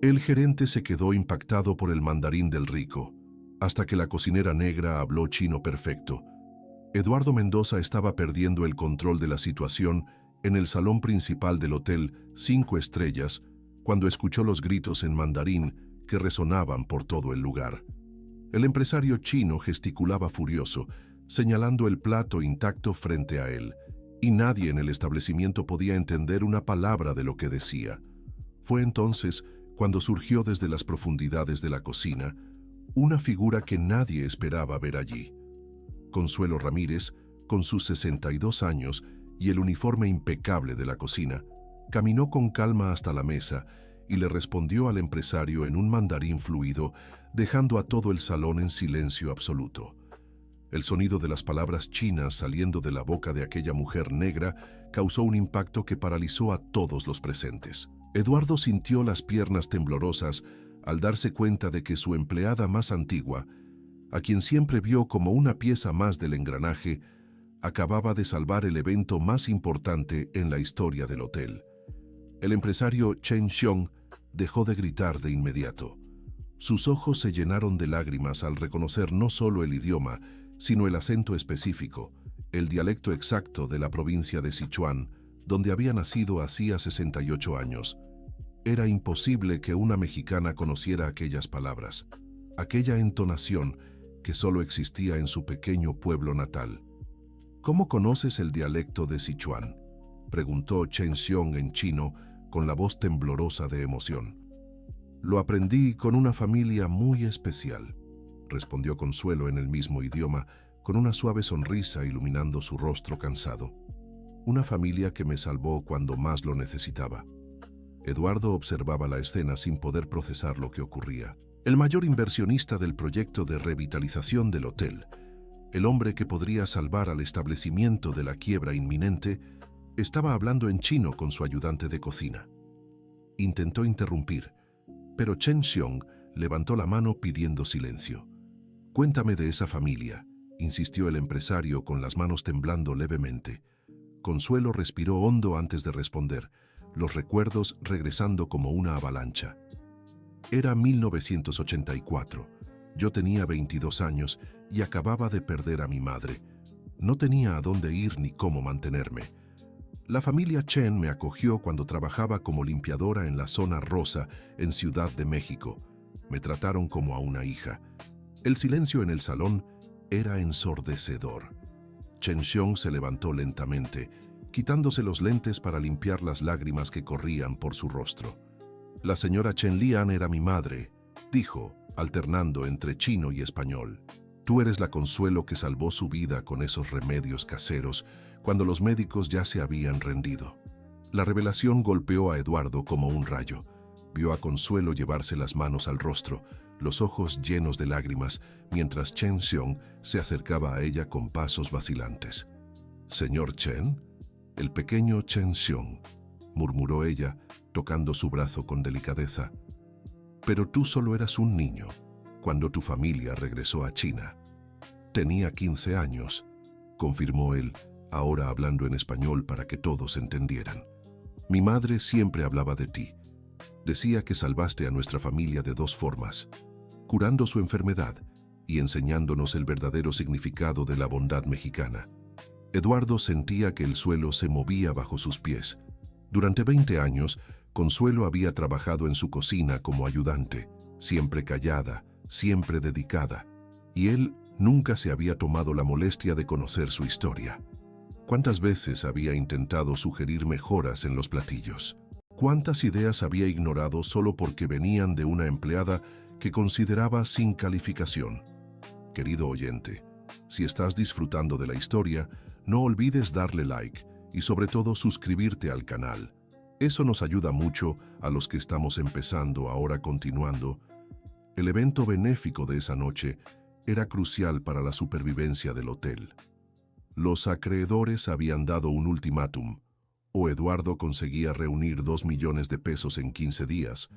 El gerente se quedó impactado por el mandarín del rico, hasta que la cocinera negra habló chino perfecto. Eduardo Mendoza estaba perdiendo el control de la situación en el salón principal del hotel 5 estrellas cuando escuchó los gritos en mandarín que resonaban por todo el lugar. El empresario chino gesticulaba furioso, señalando el plato intacto frente a él, y nadie en el establecimiento podía entender una palabra de lo que decía. Fue entonces cuando surgió desde las profundidades de la cocina una figura que nadie esperaba ver allí. Consuelo Ramírez, con sus 62 años y el uniforme impecable de la cocina, caminó con calma hasta la mesa y le respondió al empresario en un mandarín fluido, dejando a todo el salón en silencio absoluto. El sonido de las palabras chinas saliendo de la boca de aquella mujer negra causó un impacto que paralizó a todos los presentes. Eduardo sintió las piernas temblorosas al darse cuenta de que su empleada más antigua, a quien siempre vio como una pieza más del engranaje, acababa de salvar el evento más importante en la historia del hotel. El empresario Chen Xiong dejó de gritar de inmediato. Sus ojos se llenaron de lágrimas al reconocer no solo el idioma, sino el acento específico, el dialecto exacto de la provincia de Sichuan, donde había nacido hacía 68 años. Era imposible que una mexicana conociera aquellas palabras, aquella entonación que solo existía en su pequeño pueblo natal. ¿Cómo conoces el dialecto de Sichuan?, preguntó Chen Xiong en chino con la voz temblorosa de emoción. Lo aprendí con una familia muy especial, respondió Consuelo en el mismo idioma, con una suave sonrisa iluminando su rostro cansado. Una familia que me salvó cuando más lo necesitaba. Eduardo observaba la escena sin poder procesar lo que ocurría. El mayor inversionista del proyecto de revitalización del hotel, el hombre que podría salvar al establecimiento de la quiebra inminente, estaba hablando en chino con su ayudante de cocina. Intentó interrumpir, pero Chen Xiong levantó la mano pidiendo silencio. «Cuéntame de esa familia», insistió el empresario con las manos temblando levemente. Consuelo respiró hondo antes de responder, los recuerdos regresando como una avalancha. Era 1984. Yo tenía 22 años y acababa de perder a mi madre. No tenía a dónde ir ni cómo mantenerme. La familia Chen me acogió cuando trabajaba como limpiadora en la zona rosa en Ciudad de México. Me trataron como a una hija. El silencio en el salón era ensordecedor. Chen Xiong se levantó lentamente, quitándose los lentes para limpiar las lágrimas que corrían por su rostro. «La señora Chen Lian era mi madre», dijo, alternando entre chino y español. «Tú eres la Consuelo que salvó su vida con esos remedios caseros cuando los médicos ya se habían rendido». La revelación golpeó a Eduardo como un rayo. Vio a Consuelo llevarse las manos al rostro, los ojos llenos de lágrimas, mientras Chen Xiong se acercaba a ella con pasos vacilantes. «¿Señor Chen?» «El pequeño Chen Xiong», murmuró ella, tocando su brazo con delicadeza. «Pero tú solo eras un niño cuando tu familia regresó a China». «Tenía 15 años», confirmó él, ahora hablando en español para que todos entendieran. «Mi madre siempre hablaba de ti. Decía que salvaste a nuestra familia de 2 formas, curando su enfermedad y enseñándonos el verdadero significado de la bondad mexicana». Eduardo sentía que el suelo se movía bajo sus pies. Durante 20 años, Consuelo había trabajado en su cocina como ayudante, siempre callada, siempre dedicada, y él nunca se había tomado la molestia de conocer su historia. ¿Cuántas veces había intentado sugerir mejoras en los platillos? ¿Cuántas ideas había ignorado solo porque venían de una empleada que consideraba sin calificación? Querido oyente, si estás disfrutando de la historia, no olvides darle like y sobre todo suscribirte al canal. Eso nos ayuda mucho a los que estamos empezando ahora continuando. El evento benéfico de esa noche era crucial para la supervivencia del hotel. Los acreedores habían dado un ultimátum: o Eduardo conseguía reunir 2 millones de pesos en 15 días,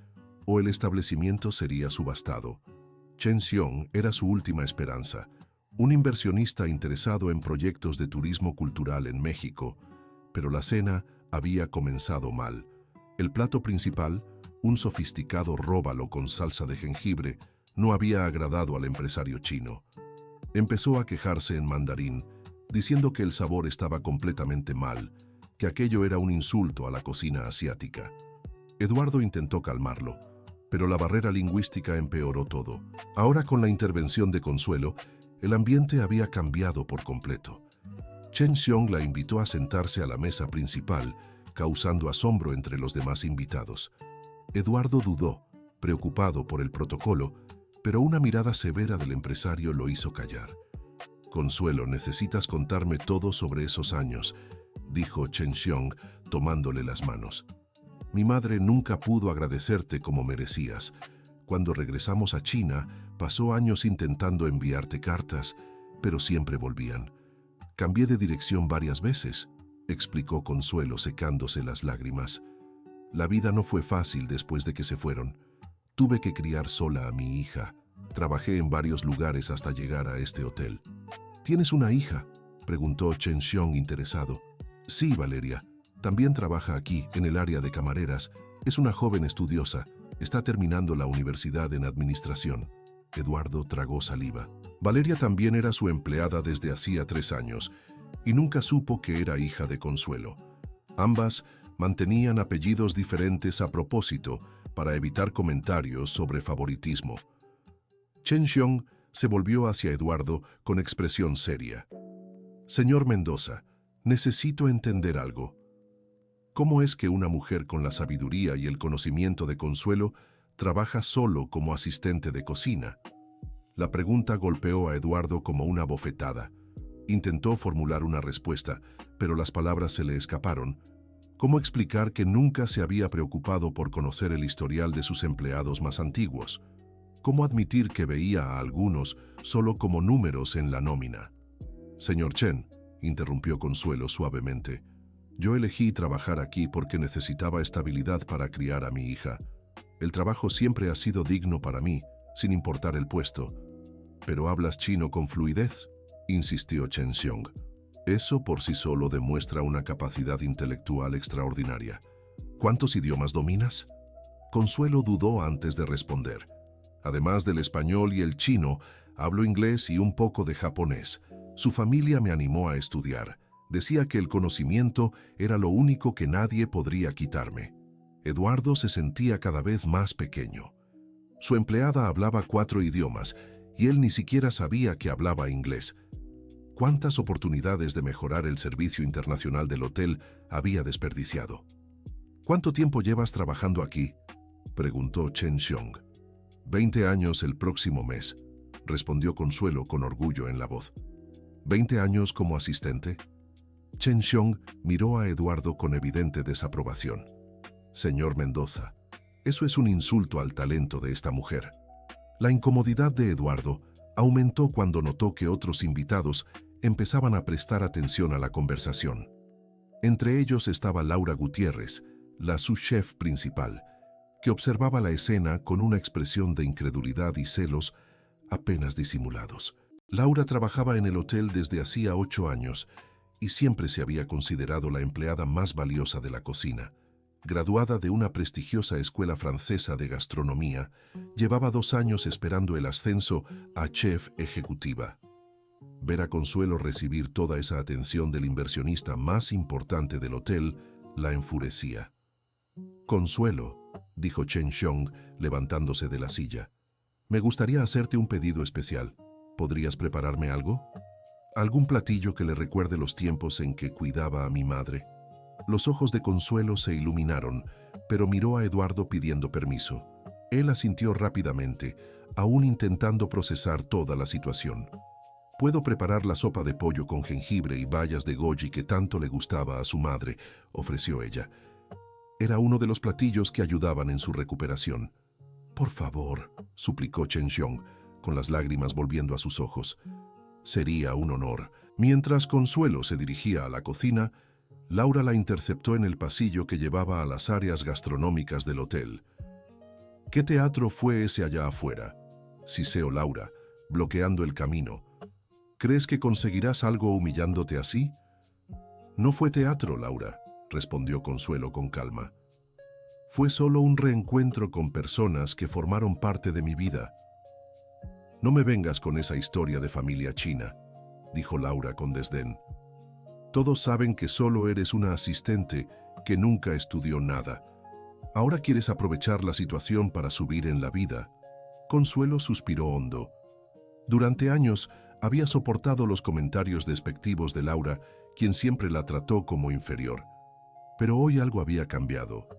o el establecimiento sería subastado. Chen Xiong era su última esperanza, un inversionista interesado en proyectos de turismo cultural en México, pero la cena había comenzado mal. El plato principal, un sofisticado róbalo con salsa de jengibre, no había agradado al empresario chino. Empezó a quejarse en mandarín, diciendo que el sabor estaba completamente mal, que aquello era un insulto a la cocina asiática. Eduardo intentó calmarlo, pero la barrera lingüística empeoró todo. Ahora, con la intervención de Consuelo, el ambiente había cambiado por completo. Chen Xiong la invitó a sentarse a la mesa principal, causando asombro entre los demás invitados. Eduardo dudó, preocupado por el protocolo, pero una mirada severa del empresario lo hizo callar. «Consuelo, necesitas contarme todo sobre esos años», dijo Chen Xiong, tomándole las manos. «Mi madre nunca pudo agradecerte como merecías. Cuando regresamos a China, pasó años intentando enviarte cartas, pero siempre volvían. Cambié de dirección varias veces», explicó Consuelo, secándose las lágrimas. «La vida no fue fácil después de que se fueron. Tuve que criar sola a mi hija. Trabajé en varios lugares hasta llegar a este hotel». «¿Tienes una hija?», preguntó Chen Xiong interesado. «Sí, Valeria. También trabaja aquí, en el área de camareras. Es una joven estudiosa. Está terminando la universidad en administración». Eduardo tragó saliva. Valeria también era su empleada desde hacía 3 años y nunca supo que era hija de Consuelo. Ambas mantenían apellidos diferentes a propósito para evitar comentarios sobre favoritismo. Chen Xiong se volvió hacia Eduardo con expresión seria. «Señor Mendoza, necesito entender algo. ¿Cómo es que una mujer con la sabiduría y el conocimiento de Consuelo trabaja solo como asistente de cocina?» La pregunta golpeó a Eduardo como una bofetada. Intentó formular una respuesta, pero las palabras se le escaparon. ¿Cómo explicar que nunca se había preocupado por conocer el historial de sus empleados más antiguos? ¿Cómo admitir que veía a algunos solo como números en la nómina? «Señor Chen», interrumpió Consuelo suavemente, «yo elegí trabajar aquí porque necesitaba estabilidad para criar a mi hija. El trabajo siempre ha sido digno para mí, sin importar el puesto». «Pero hablas chino con fluidez», insistió Chen Xiong. «Eso por sí solo demuestra una capacidad intelectual extraordinaria. ¿Cuántos idiomas dominas?». Consuelo dudó antes de responder. «Además del español y el chino, hablo inglés y un poco de japonés. Su familia me animó a estudiar. Decía que el conocimiento era lo único que nadie podría quitarme». Eduardo se sentía cada vez más pequeño. Su empleada hablaba 4 idiomas y él ni siquiera sabía que hablaba inglés. ¿Cuántas oportunidades de mejorar el servicio internacional del hotel había desperdiciado? «¿Cuánto tiempo llevas trabajando aquí?», preguntó Chen Xiong. «20 años el próximo mes», respondió Consuelo con orgullo en la voz. «¿20 años como asistente?». Chen Xiong miró a Eduardo con evidente desaprobación. «Señor Mendoza, eso es un insulto al talento de esta mujer». La incomodidad de Eduardo aumentó cuando notó que otros invitados empezaban a prestar atención a la conversación. Entre ellos estaba Laura Gutiérrez, la sous-chef principal, que observaba la escena con una expresión de incredulidad y celos apenas disimulados. Laura trabajaba en el hotel desde hacía 8 años y siempre se había considerado la empleada más valiosa de la cocina. Graduada de una prestigiosa escuela francesa de gastronomía, llevaba 2 años esperando el ascenso a chef ejecutiva. Ver a Consuelo recibir toda esa atención del inversionista más importante del hotel la enfurecía. «Consuelo», dijo Chen Xiong, levantándose de la silla, «me gustaría hacerte un pedido especial. ¿Podrías prepararme algo? ¿Algún platillo que le recuerde los tiempos en que cuidaba a mi madre?». Los ojos de Consuelo se iluminaron, pero miró a Eduardo pidiendo permiso. Él asintió rápidamente, aún intentando procesar toda la situación. «Puedo preparar la sopa de pollo con jengibre y bayas de goji que tanto le gustaba a su madre», ofreció ella. Era uno de los platillos que ayudaban en su recuperación. «Por favor», suplicó Chen Xiong, con las lágrimas volviendo a sus ojos. «Sería un honor». Mientras Consuelo se dirigía a la cocina, Laura la interceptó en el pasillo que llevaba a las áreas gastronómicas del hotel. «¿Qué teatro fue ese allá afuera?», siseó Laura, bloqueando el camino. «¿Crees que conseguirás algo humillándote así?». «No fue teatro, Laura», respondió Consuelo con calma. Fue solo un reencuentro con personas que formaron parte de mi vida. No me vengas con esa historia de familia china, dijo Laura con desdén. Todos saben que solo eres una asistente que nunca estudió nada. Ahora quieres aprovechar la situación para subir en la vida. Consuelo suspiró hondo. Durante años había soportado los comentarios despectivos de Laura, quien siempre la trató como inferior. Pero hoy algo había cambiado.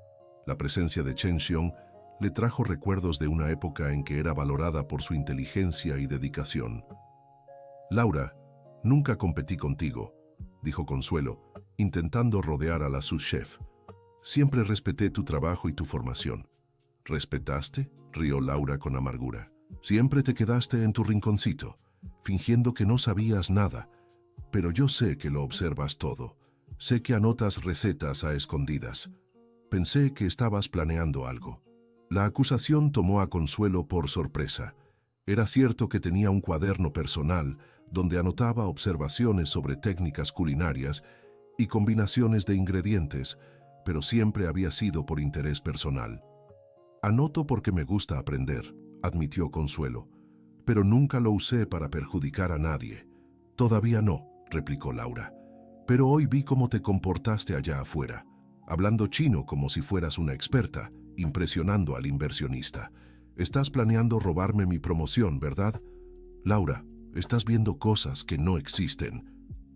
La presencia de Chen Xiong le trajo recuerdos de una época en que era valorada por su inteligencia y dedicación. Laura, nunca competí contigo, dijo Consuelo, intentando rodear a la sous-chef. Siempre respeté tu trabajo y tu formación. ¿Respetaste?, rió Laura con amargura. Siempre te quedaste en tu rinconcito, fingiendo que no sabías nada. Pero yo sé que lo observas todo. Sé que anotas recetas a escondidas. Pensé que estabas planeando algo. La acusación tomó a Consuelo por sorpresa. Era cierto que tenía un cuaderno personal donde anotaba observaciones sobre técnicas culinarias y combinaciones de ingredientes, pero siempre había sido por interés personal. Anoto porque me gusta aprender, admitió Consuelo, pero nunca lo usé para perjudicar a nadie. Todavía no, replicó Laura, pero hoy vi cómo te comportaste allá afuera, hablando chino como si fueras una experta, impresionando al inversionista. Estás planeando robarme mi promoción, ¿verdad? Laura, estás viendo cosas que no existen,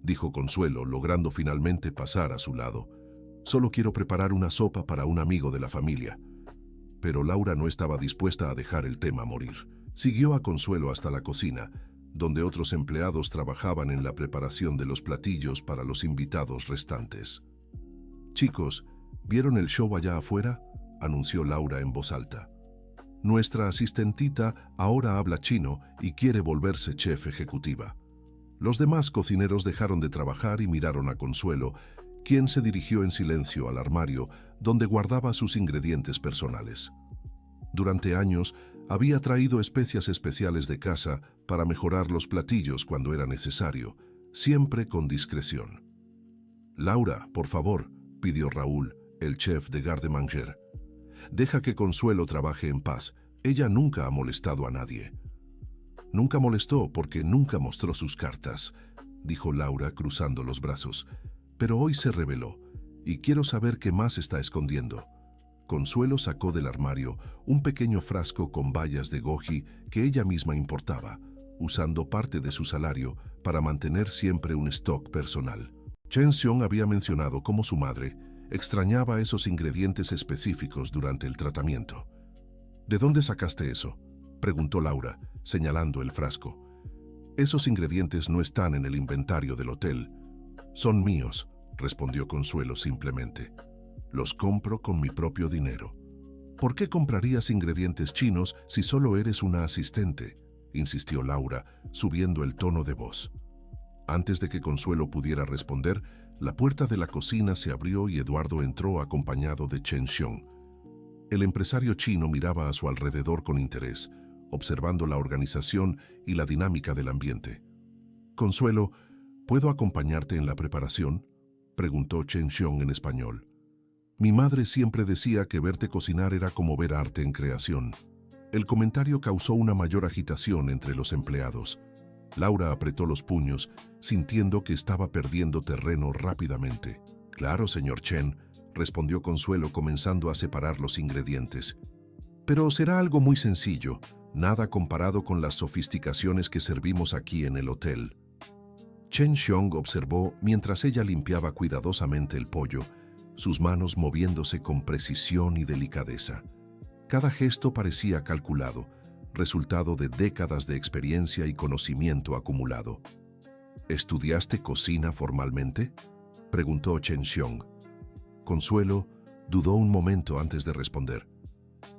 dijo Consuelo, logrando finalmente pasar a su lado. Solo quiero preparar una sopa para un amigo de la familia. Pero Laura no estaba dispuesta a dejar el tema morir. Siguió a Consuelo hasta la cocina, donde otros empleados trabajaban en la preparación de los platillos para los invitados restantes. Chicos, ¿vieron el show allá afuera?, anunció Laura en voz alta. Nuestra asistentita ahora habla chino y quiere volverse chef ejecutiva. Los demás cocineros dejaron de trabajar y miraron a Consuelo, quien se dirigió en silencio al armario donde guardaba sus ingredientes personales. Durante años había traído especias especiales de casa para mejorar los platillos cuando era necesario, siempre con discreción. Laura, por favor, pidió Raúl, el chef de Garde Manger. Deja que Consuelo trabaje en paz. Ella nunca ha molestado a nadie. Nunca molestó porque nunca mostró sus cartas, dijo Laura cruzando los brazos. Pero hoy se reveló, y quiero saber qué más está escondiendo. Consuelo sacó del armario un pequeño frasco con bayas de goji que ella misma importaba, usando parte de su salario para mantener siempre un stock personal. Chen Xiong había mencionado cómo su madre extrañaba esos ingredientes específicos durante el tratamiento. ¿De dónde sacaste eso?, preguntó Laura, señalando el frasco. Esos ingredientes no están en el inventario del hotel. Son míos, respondió Consuelo simplemente. Los compro con mi propio dinero. ¿Por qué comprarías ingredientes chinos si solo eres una asistente?, insistió Laura, subiendo el tono de voz. Antes de que Consuelo pudiera responder, la puerta de la cocina se abrió y Eduardo entró acompañado de Chen Xiong. El empresario chino miraba a su alrededor con interés, observando la organización y la dinámica del ambiente. Consuelo, ¿puedo acompañarte en la preparación?, preguntó Chen Xiong en español. Mi madre siempre decía que verte cocinar era como ver arte en creación. El comentario causó una mayor agitación entre los empleados. Laura apretó los puños, sintiendo que estaba perdiendo terreno rápidamente. Claro, señor Chen, respondió Consuelo comenzando a separar los ingredientes. Pero será algo muy sencillo, nada comparado con las sofisticaciones que servimos aquí en el hotel. Chen Xiong observó mientras ella limpiaba cuidadosamente el pollo, sus manos moviéndose con precisión y delicadeza. Cada gesto parecía calculado, resultado de décadas de experiencia y conocimiento acumulado. ¿Estudiaste cocina formalmente?, preguntó Chen Xiong. Consuelo dudó un momento antes de responder.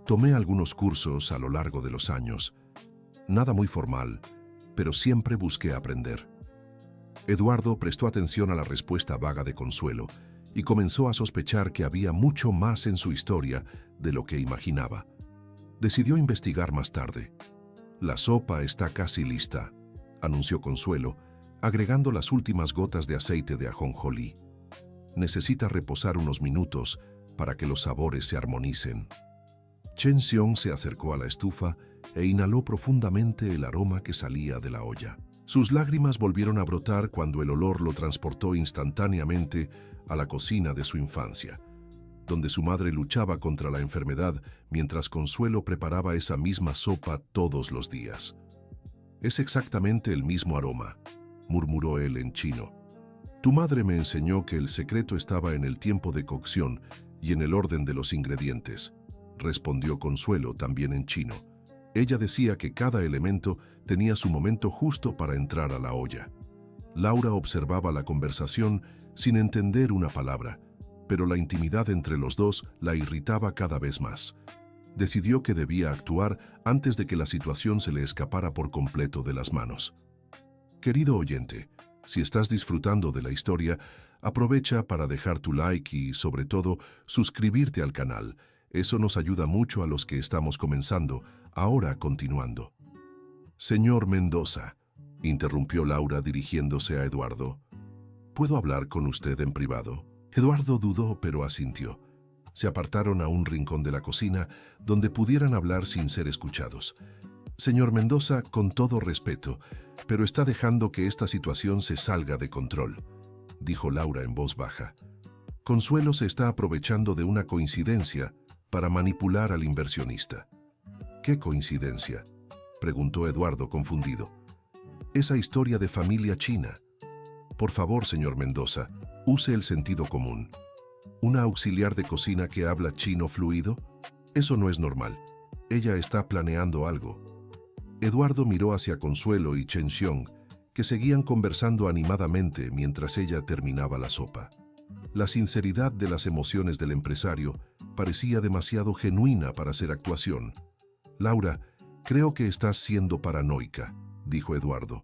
Tomé algunos cursos a lo largo de los años. Nada muy formal, pero siempre busqué aprender. Eduardo prestó atención a la respuesta vaga de Consuelo y comenzó a sospechar que había mucho más en su historia de lo que imaginaba. Decidió investigar más tarde. La sopa está casi lista, anunció Consuelo, agregando las últimas gotas de aceite de ajonjolí. Necesita reposar unos minutos para que los sabores se armonicen. Chen Xiong se acercó a la estufa e inhaló profundamente el aroma que salía de la olla. Sus lágrimas volvieron a brotar cuando el olor lo transportó instantáneamente a la cocina de su infancia, donde su madre luchaba contra la enfermedad mientras Consuelo preparaba esa misma sopa todos los días. «Es exactamente el mismo aroma», murmuró él en chino. «Tu madre me enseñó que el secreto estaba en el tiempo de cocción y en el orden de los ingredientes», respondió Consuelo también en chino. Ella decía que cada elemento tenía su momento justo para entrar a la olla. Laura observaba la conversación sin entender una palabra, pero la intimidad entre los dos la irritaba cada vez más. Decidió que debía actuar antes de que la situación se le escapara por completo de las manos. Querido oyente, si estás disfrutando de la historia, aprovecha para dejar tu like y, sobre todo, suscribirte al canal. Eso nos ayuda mucho a los que estamos comenzando. Ahora continuando. «Señor Mendoza», interrumpió Laura dirigiéndose a Eduardo, «¿puedo hablar con usted en privado?» Eduardo dudó, pero asintió. Se apartaron a un rincón de la cocina donde pudieran hablar sin ser escuchados. «Señor Mendoza, con todo respeto, pero está dejando que esta situación se salga de control», dijo Laura en voz baja. «Consuelo se está aprovechando de una coincidencia para manipular al inversionista». «¿Qué coincidencia?», preguntó Eduardo confundido. «Esa historia de familia china». «Por favor, señor Mendoza, use el sentido común. ¿Una auxiliar de cocina que habla chino fluido? Eso no es normal. Ella está planeando algo». Eduardo miró hacia Consuelo y Chen Xiong, que seguían conversando animadamente mientras ella terminaba la sopa. La sinceridad de las emociones del empresario parecía demasiado genuina para ser actuación. «Laura, creo que estás siendo paranoica», dijo Eduardo.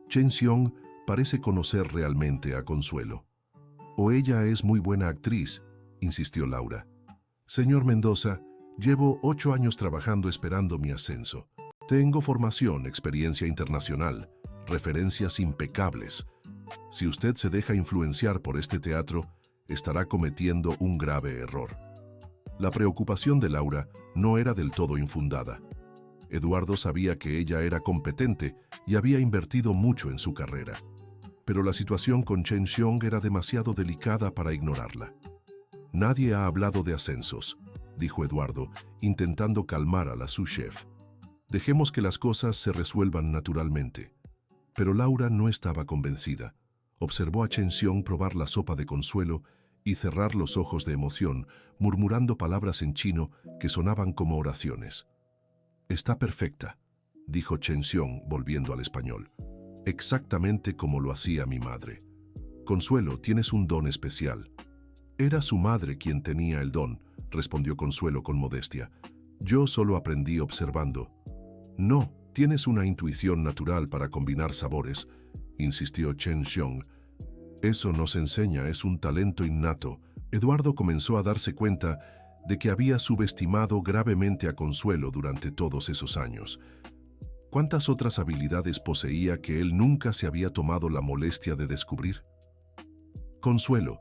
«Chen Xiong parece conocer realmente a Consuelo». «O ella es muy buena actriz», insistió Laura. «Señor Mendoza, llevo 8 años trabajando esperando mi ascenso. Tengo formación, experiencia internacional, referencias impecables. Si usted se deja influenciar por este teatro, estará cometiendo un grave error». La preocupación de Laura no era del todo infundada. Eduardo sabía que ella era competente y había invertido mucho en su carrera. Pero la situación con Chen Xiong era demasiado delicada para ignorarla. «Nadie ha hablado de ascensos», dijo Eduardo, intentando calmar a la sous-chef. «Dejemos que las cosas se resuelvan naturalmente». Pero Laura no estaba convencida. Observó a Chen Xiong probar la sopa de Consuelo y cerrar los ojos de emoción, murmurando palabras en chino que sonaban como oraciones. «Está perfecta», dijo Chen Xiong, volviendo al español. «Exactamente como lo hacía mi madre. Consuelo, tienes un don especial». «Era su madre quien tenía el don», respondió Consuelo con modestia. «Yo solo aprendí observando». «No, tienes una intuición natural para combinar sabores», insistió Chen Xiong. «Eso no se enseña, es un talento innato». Eduardo comenzó a darse cuenta de que había subestimado gravemente a Consuelo durante todos esos años. ¿Cuántas otras habilidades poseía que él nunca se había tomado la molestia de descubrir? «Consuelo»,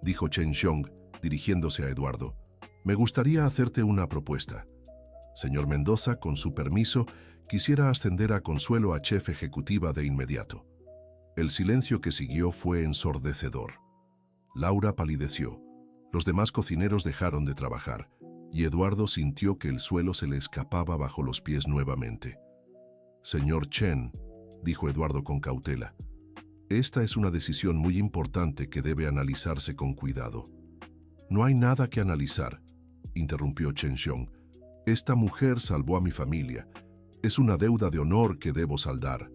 dijo Chen Xiong, dirigiéndose a Eduardo, «me gustaría hacerte una propuesta. Señor Mendoza, con su permiso, quisiera ascender a Consuelo a chef ejecutiva de inmediato». El silencio que siguió fue ensordecedor. Laura palideció. Los demás cocineros dejaron de trabajar, y Eduardo sintió que el suelo se le escapaba bajo los pies nuevamente. «Señor Chen», dijo Eduardo con cautela, «esta es una decisión muy importante que debe analizarse con cuidado». «No hay nada que analizar», interrumpió Chen Xiong. «Esta mujer salvó a mi familia. Es una deuda de honor que debo saldar.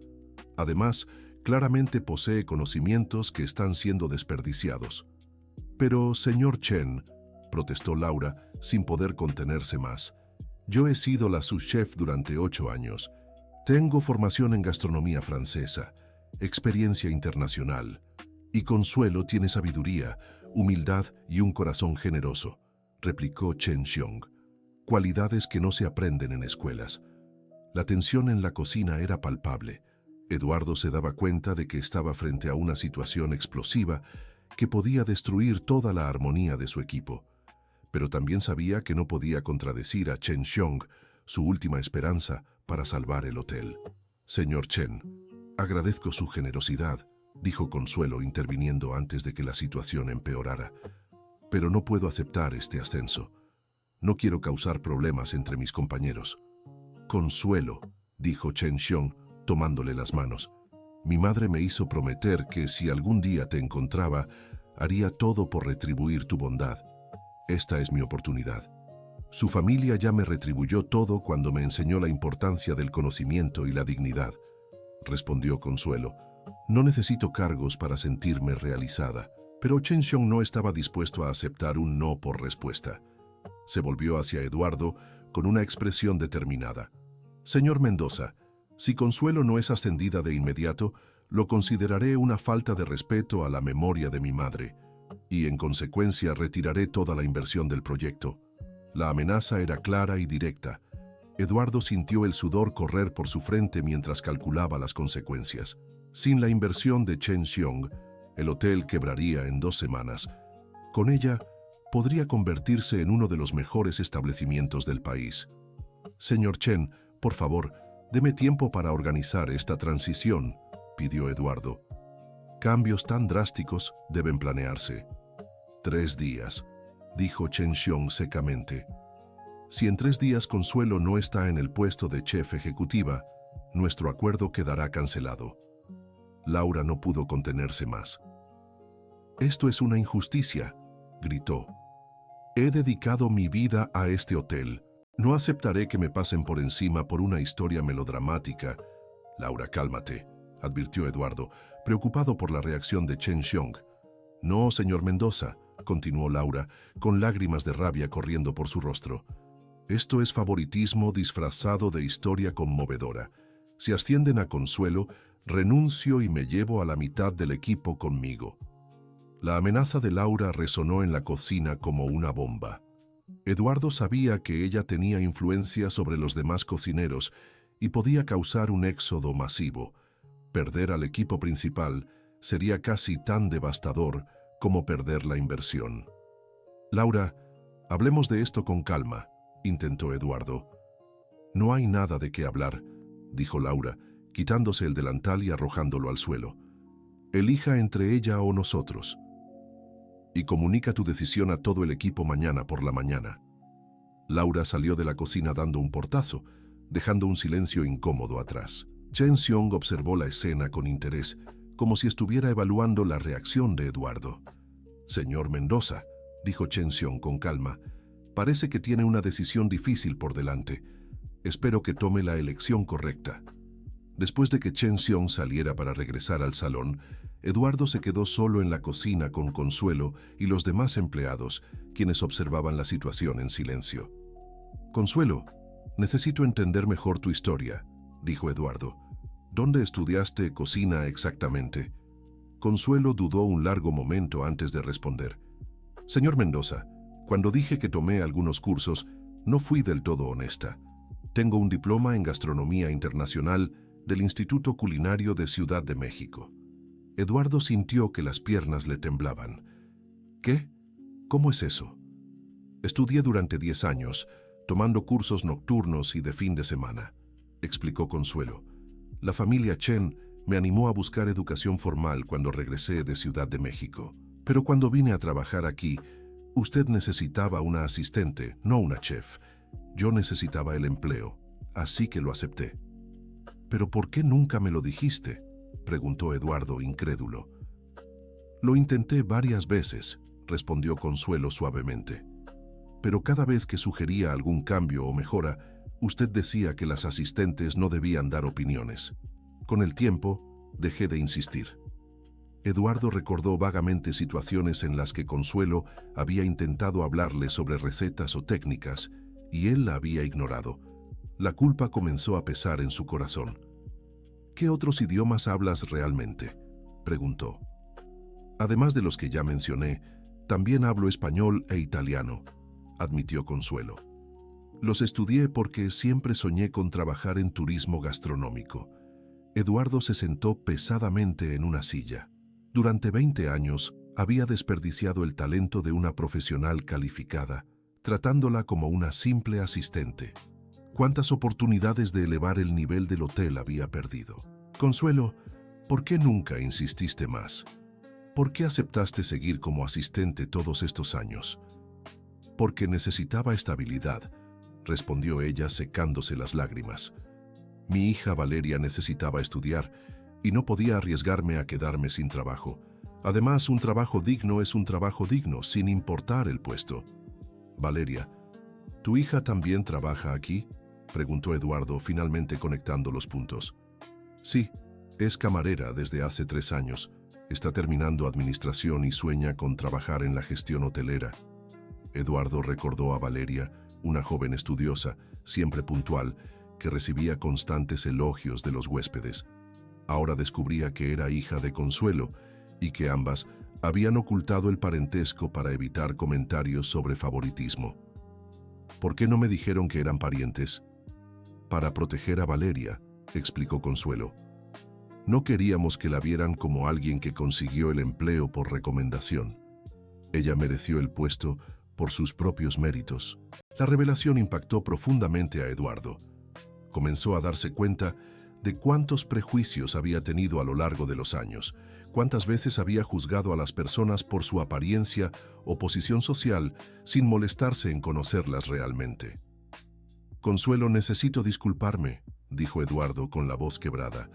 Además, claramente posee conocimientos que están siendo desperdiciados». «Pero, señor Chen», protestó Laura, sin poder contenerse más, «yo he sido la sous-chef durante 8 años. Tengo formación en gastronomía francesa, experiencia internacional. Y Consuelo tiene sabiduría, humildad y un corazón generoso», replicó Chen Xiong. «Cualidades que no se aprenden en escuelas». La tensión en la cocina era palpable. Eduardo se daba cuenta de que estaba frente a una situación explosiva que podía destruir toda la armonía de su equipo. pero también sabía que no podía contradecir a Chen Xiong, su última esperanza para salvar el hotel. «Señor Chen, agradezco su generosidad», dijo Consuelo interviniendo antes de que la situación empeorara. «Pero no puedo aceptar este ascenso. No quiero causar problemas entre mis compañeros». «Consuelo», dijo Chen Xiong, tomándole las manos. «Mi madre me hizo prometer que si algún día te encontraba, haría todo por retribuir tu bondad. Esta es mi oportunidad. Su familia ya me retribuyó todo cuando me enseñó la importancia del conocimiento y la dignidad», respondió Consuelo. «No necesito cargos para sentirme realizada». Pero Chen Xiong no estaba dispuesto a aceptar un no por respuesta. Se volvió hacia Eduardo con una expresión determinada. «Señor Mendoza, si Consuelo no es ascendida de inmediato, lo consideraré una falta de respeto a la memoria de mi madre, y en consecuencia retiraré toda la inversión del proyecto». La amenaza era clara y directa. Eduardo sintió el sudor correr por su frente mientras calculaba las consecuencias. Sin la inversión de Chen Xiong, el hotel quebraría en 2 semanas. Con ella, podría convertirse en uno de los mejores establecimientos del país. «Señor Chen, por favor, deme tiempo para organizar esta transición», pidió Eduardo. «Cambios tan drásticos deben planearse». 3 días, dijo Chen Xiong secamente. «Si en 3 días Consuelo no está en el puesto de chef ejecutiva, nuestro acuerdo quedará cancelado». Laura no pudo contenerse más. «Esto es una injusticia», gritó. «He dedicado mi vida a este hotel. No aceptaré que me pasen por encima por una historia melodramática». «Laura, cálmate», advirtió Eduardo, preocupado por la reacción de Chen Xiong. «No, señor Mendoza», continuó Laura, con lágrimas de rabia corriendo por su rostro. «Esto es favoritismo disfrazado de historia conmovedora. Si ascienden a Consuelo, renuncio y me llevo a la mitad del equipo conmigo». La amenaza de Laura resonó en la cocina como una bomba. Eduardo sabía que ella tenía influencia sobre los demás cocineros y podía causar un éxodo masivo. Perder al equipo principal sería casi tan devastador como perder la inversión. «Laura, hablemos de esto con calma», intentó Eduardo. «No hay nada de qué hablar», dijo Laura, quitándose el delantal y arrojándolo al suelo. «Elija entre ella o nosotros. Y comunica tu decisión a todo el equipo mañana por la mañana». Laura salió de la cocina dando un portazo, dejando un silencio incómodo atrás. Chen Xiong observó la escena con interés, como si estuviera evaluando la reacción de Eduardo. «Señor Mendoza», dijo Chen Xiong con calma, «parece que tiene una decisión difícil por delante. Espero que tome la elección correcta». Después de que Chen Xiong saliera para regresar al salón, Eduardo se quedó solo en la cocina con Consuelo y los demás empleados, quienes observaban la situación en silencio. «Consuelo, necesito entender mejor tu historia», dijo Eduardo. «¿Dónde estudiaste cocina exactamente?» Consuelo dudó un largo momento antes de responder. «Señor Mendoza, cuando dije que tomé algunos cursos, no fui del todo honesta. Tengo un diploma en gastronomía internacional del Instituto Culinario de Ciudad de México». Eduardo sintió que las piernas le temblaban. «¿Qué? ¿Cómo es eso?» «Estudié durante 10 años, tomando cursos nocturnos y de fin de semana», explicó Consuelo. «La familia Chen me animó a buscar educación formal cuando regresé de Ciudad de México. Pero cuando vine a trabajar aquí, usted necesitaba una asistente, no una chef. Yo necesitaba el empleo, así que lo acepté». «¿Pero por qué nunca me lo dijiste?», preguntó Eduardo, incrédulo. «Lo intenté varias veces», respondió Consuelo suavemente. «Pero cada vez que sugería algún cambio o mejora, usted decía que las asistentes no debían dar opiniones. Con el tiempo, dejé de insistir». Eduardo recordó vagamente situaciones en las que Consuelo había intentado hablarle sobre recetas o técnicas, y él la había ignorado. La culpa comenzó a pesar en su corazón. «¿Qué otros idiomas hablas realmente?», preguntó. «Además de los que ya mencioné, también hablo español e italiano», admitió Consuelo. «Los estudié porque siempre soñé con trabajar en turismo gastronómico». Eduardo se sentó pesadamente en una silla. Durante 20 años había desperdiciado el talento de una profesional calificada. tratándola como una simple asistente. ¿Cuántas oportunidades de elevar el nivel del hotel había perdido? Consuelo, ¿por qué nunca insististe más? ¿Por qué aceptaste seguir como asistente todos estos años? Porque necesitaba estabilidad, respondió ella secándose las lágrimas. Mi hija Valeria necesitaba estudiar y no podía arriesgarme a quedarme sin trabajo. Además, un trabajo digno es un trabajo digno, sin importar el puesto. Valeria, ¿tu hija también trabaja aquí?, preguntó Eduardo, finalmente conectando los puntos. Sí, es camarera desde hace 3 años. Está terminando administración y sueña con trabajar en la gestión hotelera. Eduardo recordó a Valeria, una joven estudiosa, siempre puntual, que recibía constantes elogios de los huéspedes. Ahora descubría que era hija de Consuelo y que ambas habían ocultado el parentesco para evitar comentarios sobre favoritismo. ¿Por qué no me dijeron que eran parientes? Para proteger a Valeria, explicó Consuelo. No queríamos que la vieran como alguien que consiguió el empleo por recomendación. Ella mereció el puesto por sus propios méritos. La revelación impactó profundamente a Eduardo. Comenzó a darse cuenta de cuántos prejuicios había tenido a lo largo de los años, cuántas veces había juzgado a las personas por su apariencia o posición social sin molestarse en conocerlas realmente. Consuelo, necesito disculparme, dijo Eduardo con la voz quebrada.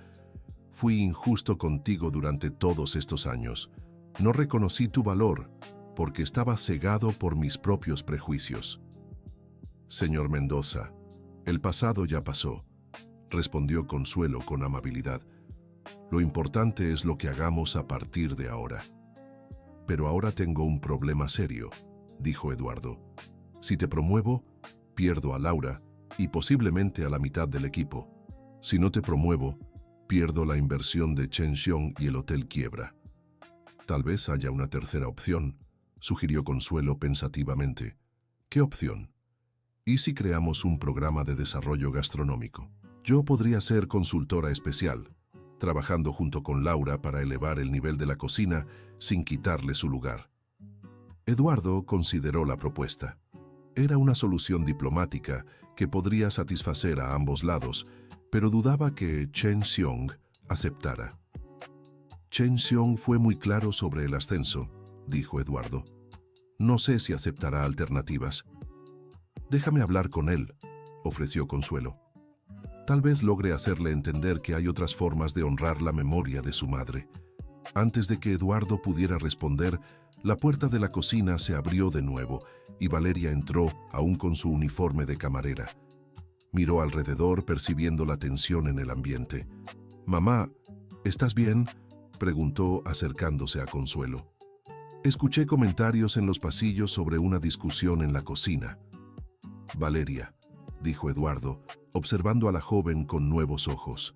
Fui injusto contigo durante todos estos años. No reconocí tu valor porque estaba cegado por mis propios prejuicios. Señor Mendoza, el pasado ya pasó, respondió Consuelo con amabilidad. Lo importante es lo que hagamos a partir de ahora. Pero ahora tengo un problema serio, dijo Eduardo. Si te promuevo, pierdo a Laura y posiblemente a la mitad del equipo. Si no te promuevo, pierdo la inversión de Chen Xiong y el hotel quiebra. Tal vez haya una tercera opción, sugirió Consuelo pensativamente. ¿Qué opción? ¿Y si creamos un programa de desarrollo gastronómico? Yo podría ser consultora especial, trabajando junto con Laura para elevar el nivel de la cocina sin quitarle su lugar. Eduardo consideró la propuesta. Era una solución diplomática que podría satisfacer a ambos lados, pero dudaba que Chen Xiong aceptara. Chen Xiong fue muy claro sobre el ascenso, dijo Eduardo. No sé si aceptará alternativas. Déjame hablar con él, ofreció Consuelo. Tal vez logre hacerle entender que hay otras formas de honrar la memoria de su madre. Antes de que Eduardo pudiera responder, la puerta de la cocina se abrió de nuevo y Valeria entró, aún con su uniforme de camarera. Miró alrededor percibiendo la tensión en el ambiente. «Mamá, ¿estás bien?», preguntó acercándose a Consuelo. Escuché comentarios en los pasillos sobre una discusión en la cocina. Valeria, dijo Eduardo, observando a la joven con nuevos ojos.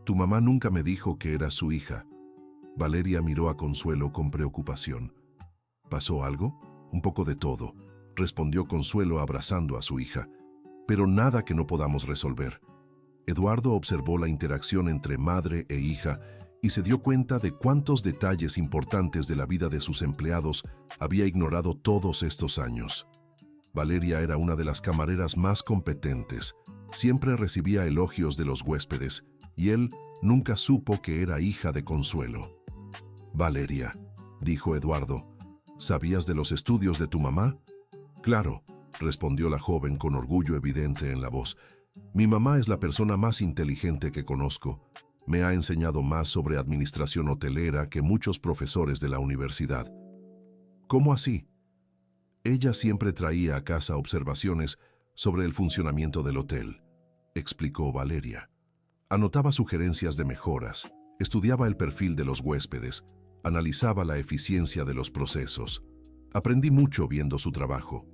Tu mamá nunca me dijo que era su hija. Valeria miró a Consuelo con preocupación. ¿Pasó algo? Un poco de todo, respondió Consuelo abrazando a su hija. Pero nada que no podamos resolver. Eduardo observó la interacción entre madre e hija y se dio cuenta de cuántos detalles importantes de la vida de sus empleados había ignorado todos estos años. Valeria era una de las camareras más competentes, siempre recibía elogios de los huéspedes, y él nunca supo que era hija de Consuelo. Valeria, dijo Eduardo, ¿sabías de los estudios de tu mamá? Claro, respondió la joven con orgullo evidente en la voz. Mi mamá es la persona más inteligente que conozco. Me ha enseñado más sobre administración hotelera que muchos profesores de la universidad. ¿Cómo así? Ella siempre traía a casa observaciones sobre el funcionamiento del hotel, explicó Valeria. Anotaba sugerencias de mejoras, estudiaba el perfil de los huéspedes, analizaba la eficiencia de los procesos. Aprendí mucho viendo su trabajo.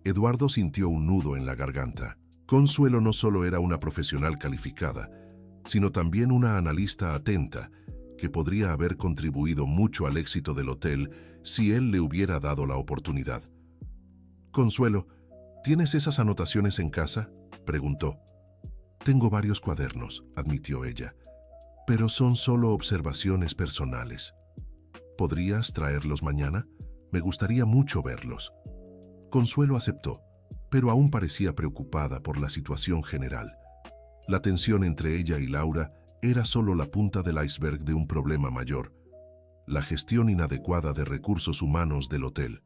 Eduardo sintió un nudo en la garganta. Consuelo no solo era una profesional calificada, sino también una analista atenta, que podría haber contribuido mucho al éxito del hotel si él le hubiera dado la oportunidad. Consuelo, ¿tienes esas anotaciones en casa?, preguntó. Tengo varios cuadernos, admitió ella, pero son solo observaciones personales. ¿Podrías traerlos mañana? Me gustaría mucho verlos. Consuelo aceptó, pero aún parecía preocupada por la situación general. La tensión entre ella y Laura era solo la punta del iceberg de un problema mayor: la gestión inadecuada de recursos humanos del hotel.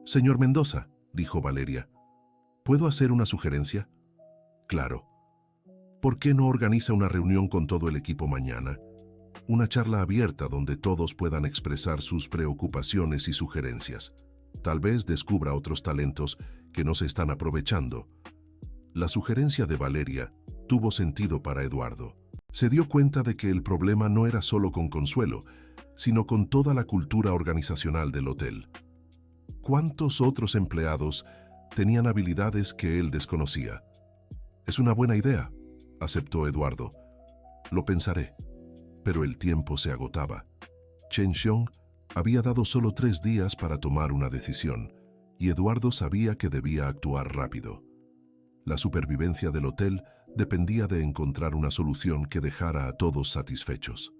«Señor Mendoza», dijo Valeria, «¿puedo hacer una sugerencia?» «Claro. ¿Por qué no organiza una reunión con todo el equipo mañana? Una charla abierta donde todos puedan expresar sus preocupaciones y sugerencias. Tal vez descubra otros talentos que no se están aprovechando». La sugerencia de Valeria tuvo sentido para Eduardo. Se dio cuenta de que el problema no era solo con Consuelo, sino con toda la cultura organizacional del hotel. ¿Cuántos otros empleados tenían habilidades que él desconocía? «Es una buena idea», aceptó Eduardo. «Lo pensaré». Pero el tiempo se agotaba. Chen Xiong había dado solo 3 días para tomar una decisión, y Eduardo sabía que debía actuar rápido. La supervivencia del hotel dependía de encontrar una solución que dejara a todos satisfechos.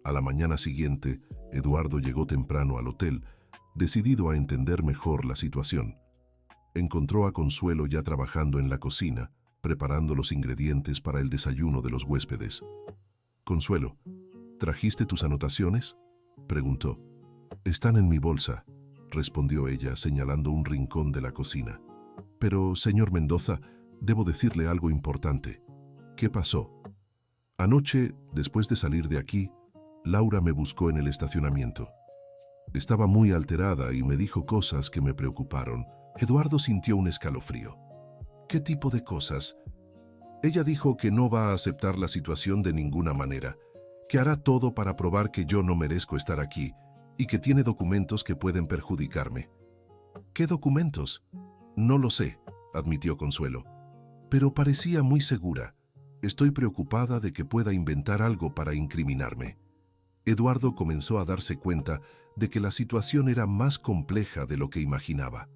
A la mañana siguiente, Eduardo llegó temprano al hotel, decidido a entender mejor la situación. Encontró a Consuelo ya trabajando en la cocina, preparando los ingredientes para el desayuno de los huéspedes. «Consuelo, ¿trajiste tus anotaciones?», preguntó. «Están en mi bolsa», respondió ella, señalando un rincón de la cocina. «Pero, señor Mendoza, debo decirle algo importante». «¿Qué pasó?». «Anoche, después de salir de aquí, Laura me buscó en el estacionamiento. Estaba muy alterada y me dijo cosas que me preocuparon». Eduardo sintió un escalofrío. «¿Qué tipo de cosas?». «Ella dijo que no va a aceptar la situación de ninguna manera, que hará todo para probar que yo no merezco estar aquí y que tiene documentos que pueden perjudicarme». «¿Qué documentos?». «No lo sé», admitió Consuelo, «pero parecía muy segura. Estoy preocupada de que pueda inventar algo para incriminarme». Eduardo comenzó a darse cuenta de que la situación era más compleja de lo que imaginaba.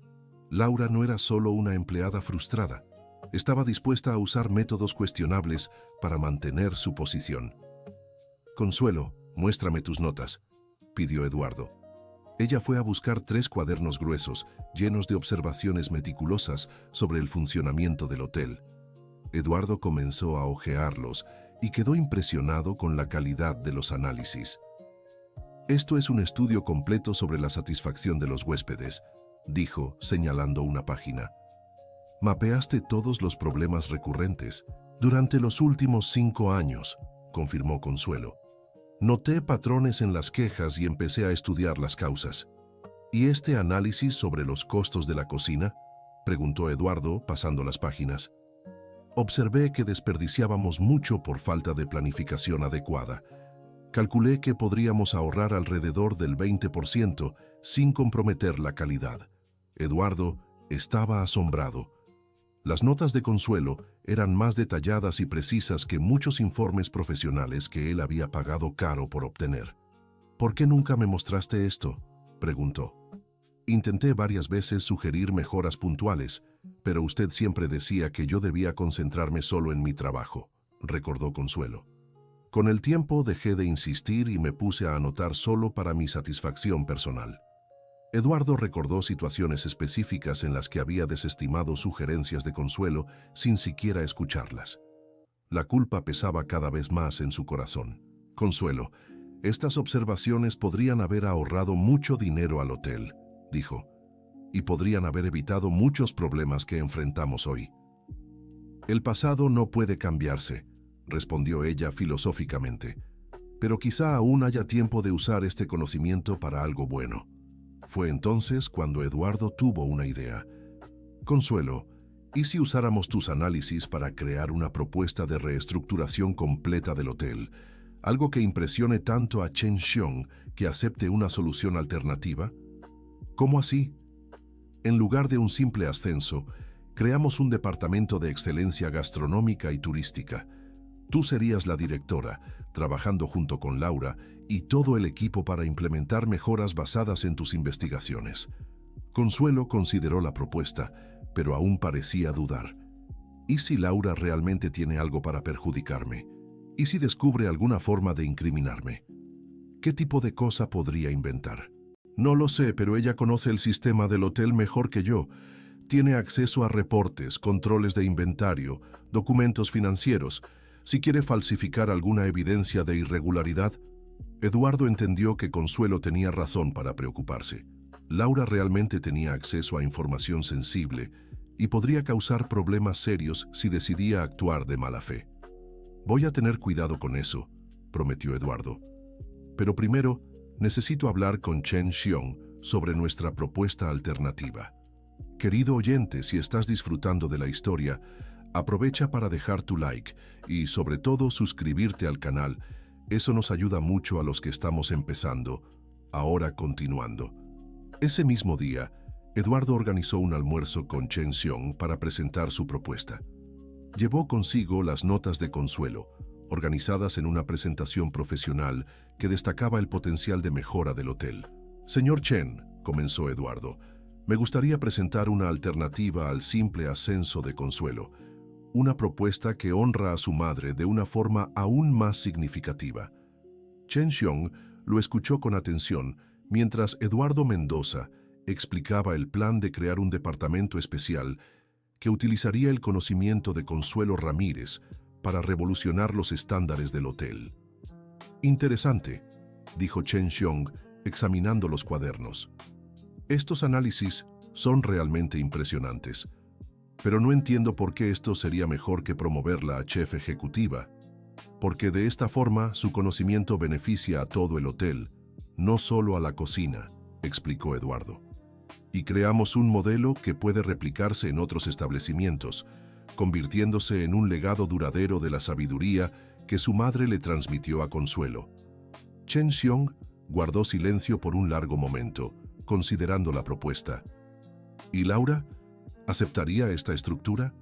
Laura no era solo una empleada frustrada, estaba dispuesta a usar métodos cuestionables para mantener su posición. «Consuelo, muéstrame tus notas», pidió Eduardo. Ella fue a buscar 3 cuadernos gruesos, llenos de observaciones meticulosas sobre el funcionamiento del hotel. Eduardo comenzó a hojearlos y quedó impresionado con la calidad de los análisis. «Esto es un estudio completo sobre la satisfacción de los huéspedes», dijo, señalando una página. «Mapeaste todos los problemas recurrentes durante los últimos 5 años», confirmó Consuelo. «Noté patrones en las quejas y empecé a estudiar las causas». «¿Y este análisis sobre los costos de la cocina?», preguntó Eduardo, pasando las páginas. «Observé que desperdiciábamos mucho por falta de planificación adecuada. Calculé que podríamos ahorrar alrededor del 20% sin comprometer la calidad». Eduardo estaba asombrado. Las notas de Consuelo eran más detalladas y precisas que muchos informes profesionales que él había pagado caro por obtener. «¿Por qué nunca me mostraste esto?», preguntó. «Intenté varias veces sugerir mejoras puntuales, pero usted siempre decía que yo debía concentrarme solo en mi trabajo», recordó Consuelo. «Con el tiempo dejé de insistir y me puse a anotar solo para mi satisfacción personal». Eduardo recordó situaciones específicas en las que había desestimado sugerencias de Consuelo sin siquiera escucharlas. La culpa pesaba cada vez más en su corazón. «Consuelo, estas observaciones podrían haber ahorrado mucho dinero al hotel», dijo, «y podrían haber evitado muchos problemas que enfrentamos hoy». «El pasado no puede cambiarse», respondió ella filosóficamente, «pero quizá aún haya tiempo de usar este conocimiento para algo bueno». Fue entonces cuando Eduardo tuvo una idea. «Consuelo, ¿y si usáramos tus análisis para crear una propuesta de reestructuración completa del hotel? Algo que impresione tanto a Chen Xiong que acepte una solución alternativa». «¿Cómo así?». «En lugar de un simple ascenso, creamos un departamento de excelencia gastronómica y turística. Tú serías la directora, trabajando junto con Laura y todo el equipo para implementar mejoras basadas en tus investigaciones». Consuelo consideró la propuesta, pero aún parecía dudar. ¿Y si Laura realmente tiene algo para perjudicarme? ¿Y si descubre alguna forma de incriminarme? ¿Qué tipo de cosa podría inventar? No lo sé, pero ella conoce el sistema del hotel mejor que yo. Tiene acceso a reportes, controles de inventario, documentos financieros. Si quiere falsificar alguna evidencia de irregularidad, Eduardo entendió que Consuelo tenía razón para preocuparse. Laura realmente tenía acceso a información sensible y podría causar problemas serios si decidía actuar de mala fe. Voy a tener cuidado con eso, prometió Eduardo. Pero primero, necesito hablar con Chen Xiong sobre nuestra propuesta alternativa. Querido oyente, si estás disfrutando de la historia, aprovecha para dejar tu like y, sobre todo, suscribirte al canal. Eso nos ayuda mucho a los que estamos empezando. Ahora continuando. Ese mismo día, Eduardo organizó un almuerzo con Chen Xiong para presentar su propuesta. Llevó consigo las notas de Consuelo, organizadas en una presentación profesional que destacaba el potencial de mejora del hotel. Señor Chen, comenzó Eduardo, me gustaría presentar una alternativa al simple ascenso de Consuelo, una propuesta que honra a su madre de una forma aún más significativa. Chen Xiong lo escuchó con atención mientras Eduardo Mendoza explicaba el plan de crear un departamento especial que utilizaría el conocimiento de Consuelo Ramírez para revolucionar los estándares del hotel. Interesante, dijo Chen Xiong, examinando los cuadernos. Estos análisis son realmente impresionantes, pero no entiendo por qué esto sería mejor que promoverla a chef ejecutiva, porque de esta forma su conocimiento beneficia a todo el hotel, no solo a la cocina, explicó Eduardo. Y creamos un modelo que puede replicarse en otros establecimientos, convirtiéndose en un legado duradero de la sabiduría que su madre le transmitió a Consuelo. Chen Xiong guardó silencio por un largo momento, considerando la propuesta. ¿Y Laura? ¿Aceptaría esta estructura?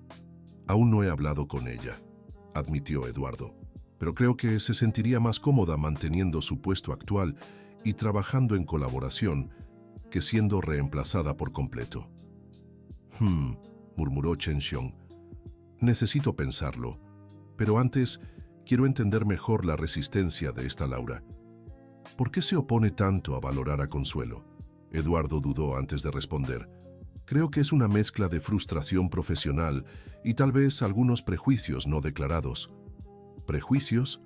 Aún no he hablado con ella, admitió Eduardo, pero creo que se sentiría más cómoda manteniendo su puesto actual y trabajando en colaboración que siendo reemplazada por completo. Murmuró Chen Xiong. Necesito pensarlo, pero antes quiero entender mejor la resistencia de esta Laura. ¿Por qué se opone tanto a valorar a Consuelo? Eduardo dudó antes de responder. Creo que es una mezcla de frustración profesional y tal vez algunos prejuicios no declarados. ¿Prejuicios?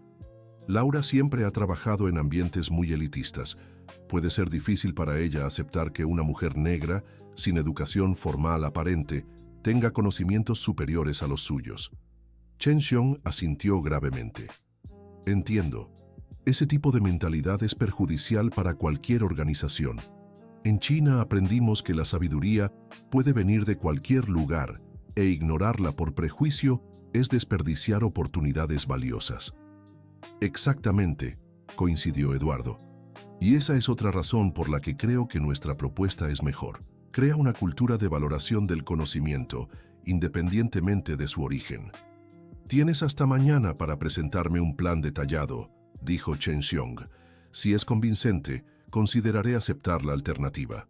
Laura siempre ha trabajado en ambientes muy elitistas. Puede ser difícil para ella aceptar que una mujer negra, sin educación formal aparente, tenga conocimientos superiores a los suyos. Chen Xiong asintió gravemente. Entiendo. Ese tipo de mentalidad es perjudicial para cualquier organización. En China aprendimos que la sabiduría puede venir de cualquier lugar e ignorarla por prejuicio es desperdiciar oportunidades valiosas. Exactamente, coincidió Eduardo. Y esa es otra razón por la que creo que nuestra propuesta es mejor. Crea una cultura de valoración del conocimiento, independientemente de su origen. Tienes hasta mañana para presentarme un plan detallado, dijo Chen Xiong. Si es convincente, consideraré aceptar la alternativa.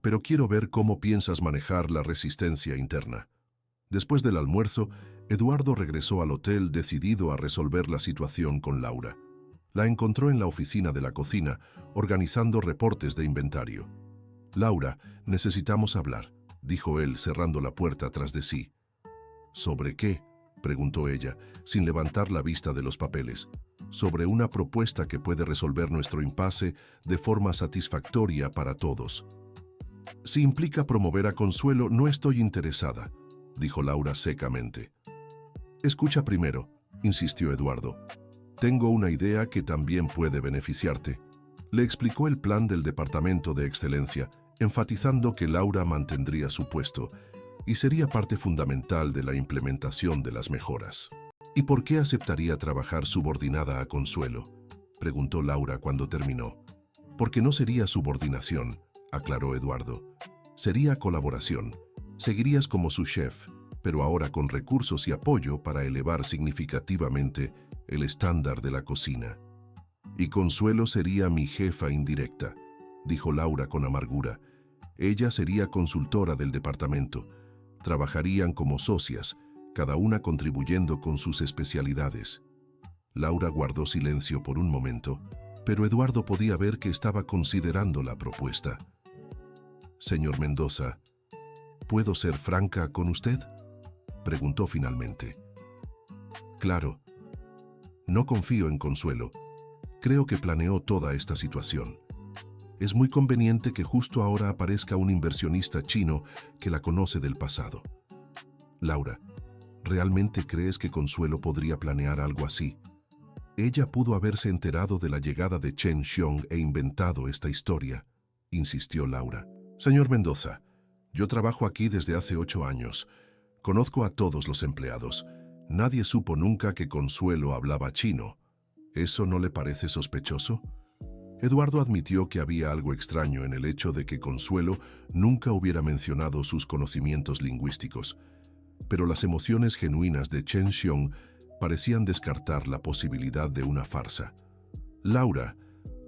Pero quiero ver cómo piensas manejar la resistencia interna. Después del almuerzo, Eduardo regresó al hotel decidido a resolver la situación con Laura. La encontró en la oficina de la cocina, organizando reportes de inventario. Laura, necesitamos hablar, dijo él cerrando la puerta tras de sí. ¿Sobre qué?, preguntó ella, sin levantar la vista de los papeles. Sobre una propuesta que puede resolver nuestro impasse de forma satisfactoria para todos. Si implica promover a Consuelo, no estoy interesada, dijo Laura secamente. Escucha primero, insistió Eduardo. Tengo una idea que también puede beneficiarte. Le explicó el plan del Departamento de Excelencia, enfatizando que Laura mantendría su puesto y sería parte fundamental de la implementación de las mejoras. ¿Y por qué aceptaría trabajar subordinada a Consuelo?, preguntó Laura cuando terminó. Porque no sería subordinación, aclaró Eduardo. Sería colaboración. Seguirías como su chef, pero ahora con recursos y apoyo para elevar significativamente el estándar de la cocina. Y Consuelo sería mi jefa indirecta, dijo Laura con amargura. Ella sería consultora del departamento. Trabajarían como socias, cada una contribuyendo con sus especialidades. Laura guardó silencio por un momento, pero Eduardo podía ver que estaba considerando la propuesta. «Señor Mendoza, ¿puedo ser franca con usted?», preguntó finalmente. «Claro. No confío en Consuelo. Creo que planeó toda esta situación. Es muy conveniente que justo ahora aparezca un inversionista chino que la conoce del pasado. Laura, ¿realmente crees que Consuelo podría planear algo así? Ella pudo haberse enterado de la llegada de Chen Xiong e inventado esta historia», insistió Laura. «Señor Mendoza, yo trabajo aquí desde hace 8 años. Conozco a todos los empleados. Nadie supo nunca que Consuelo hablaba chino. ¿Eso no le parece sospechoso?». Eduardo admitió que había algo extraño en el hecho de que Consuelo nunca hubiera mencionado sus conocimientos lingüísticos, pero las emociones genuinas de Chen Xiong parecían descartar la posibilidad de una farsa. «Laura,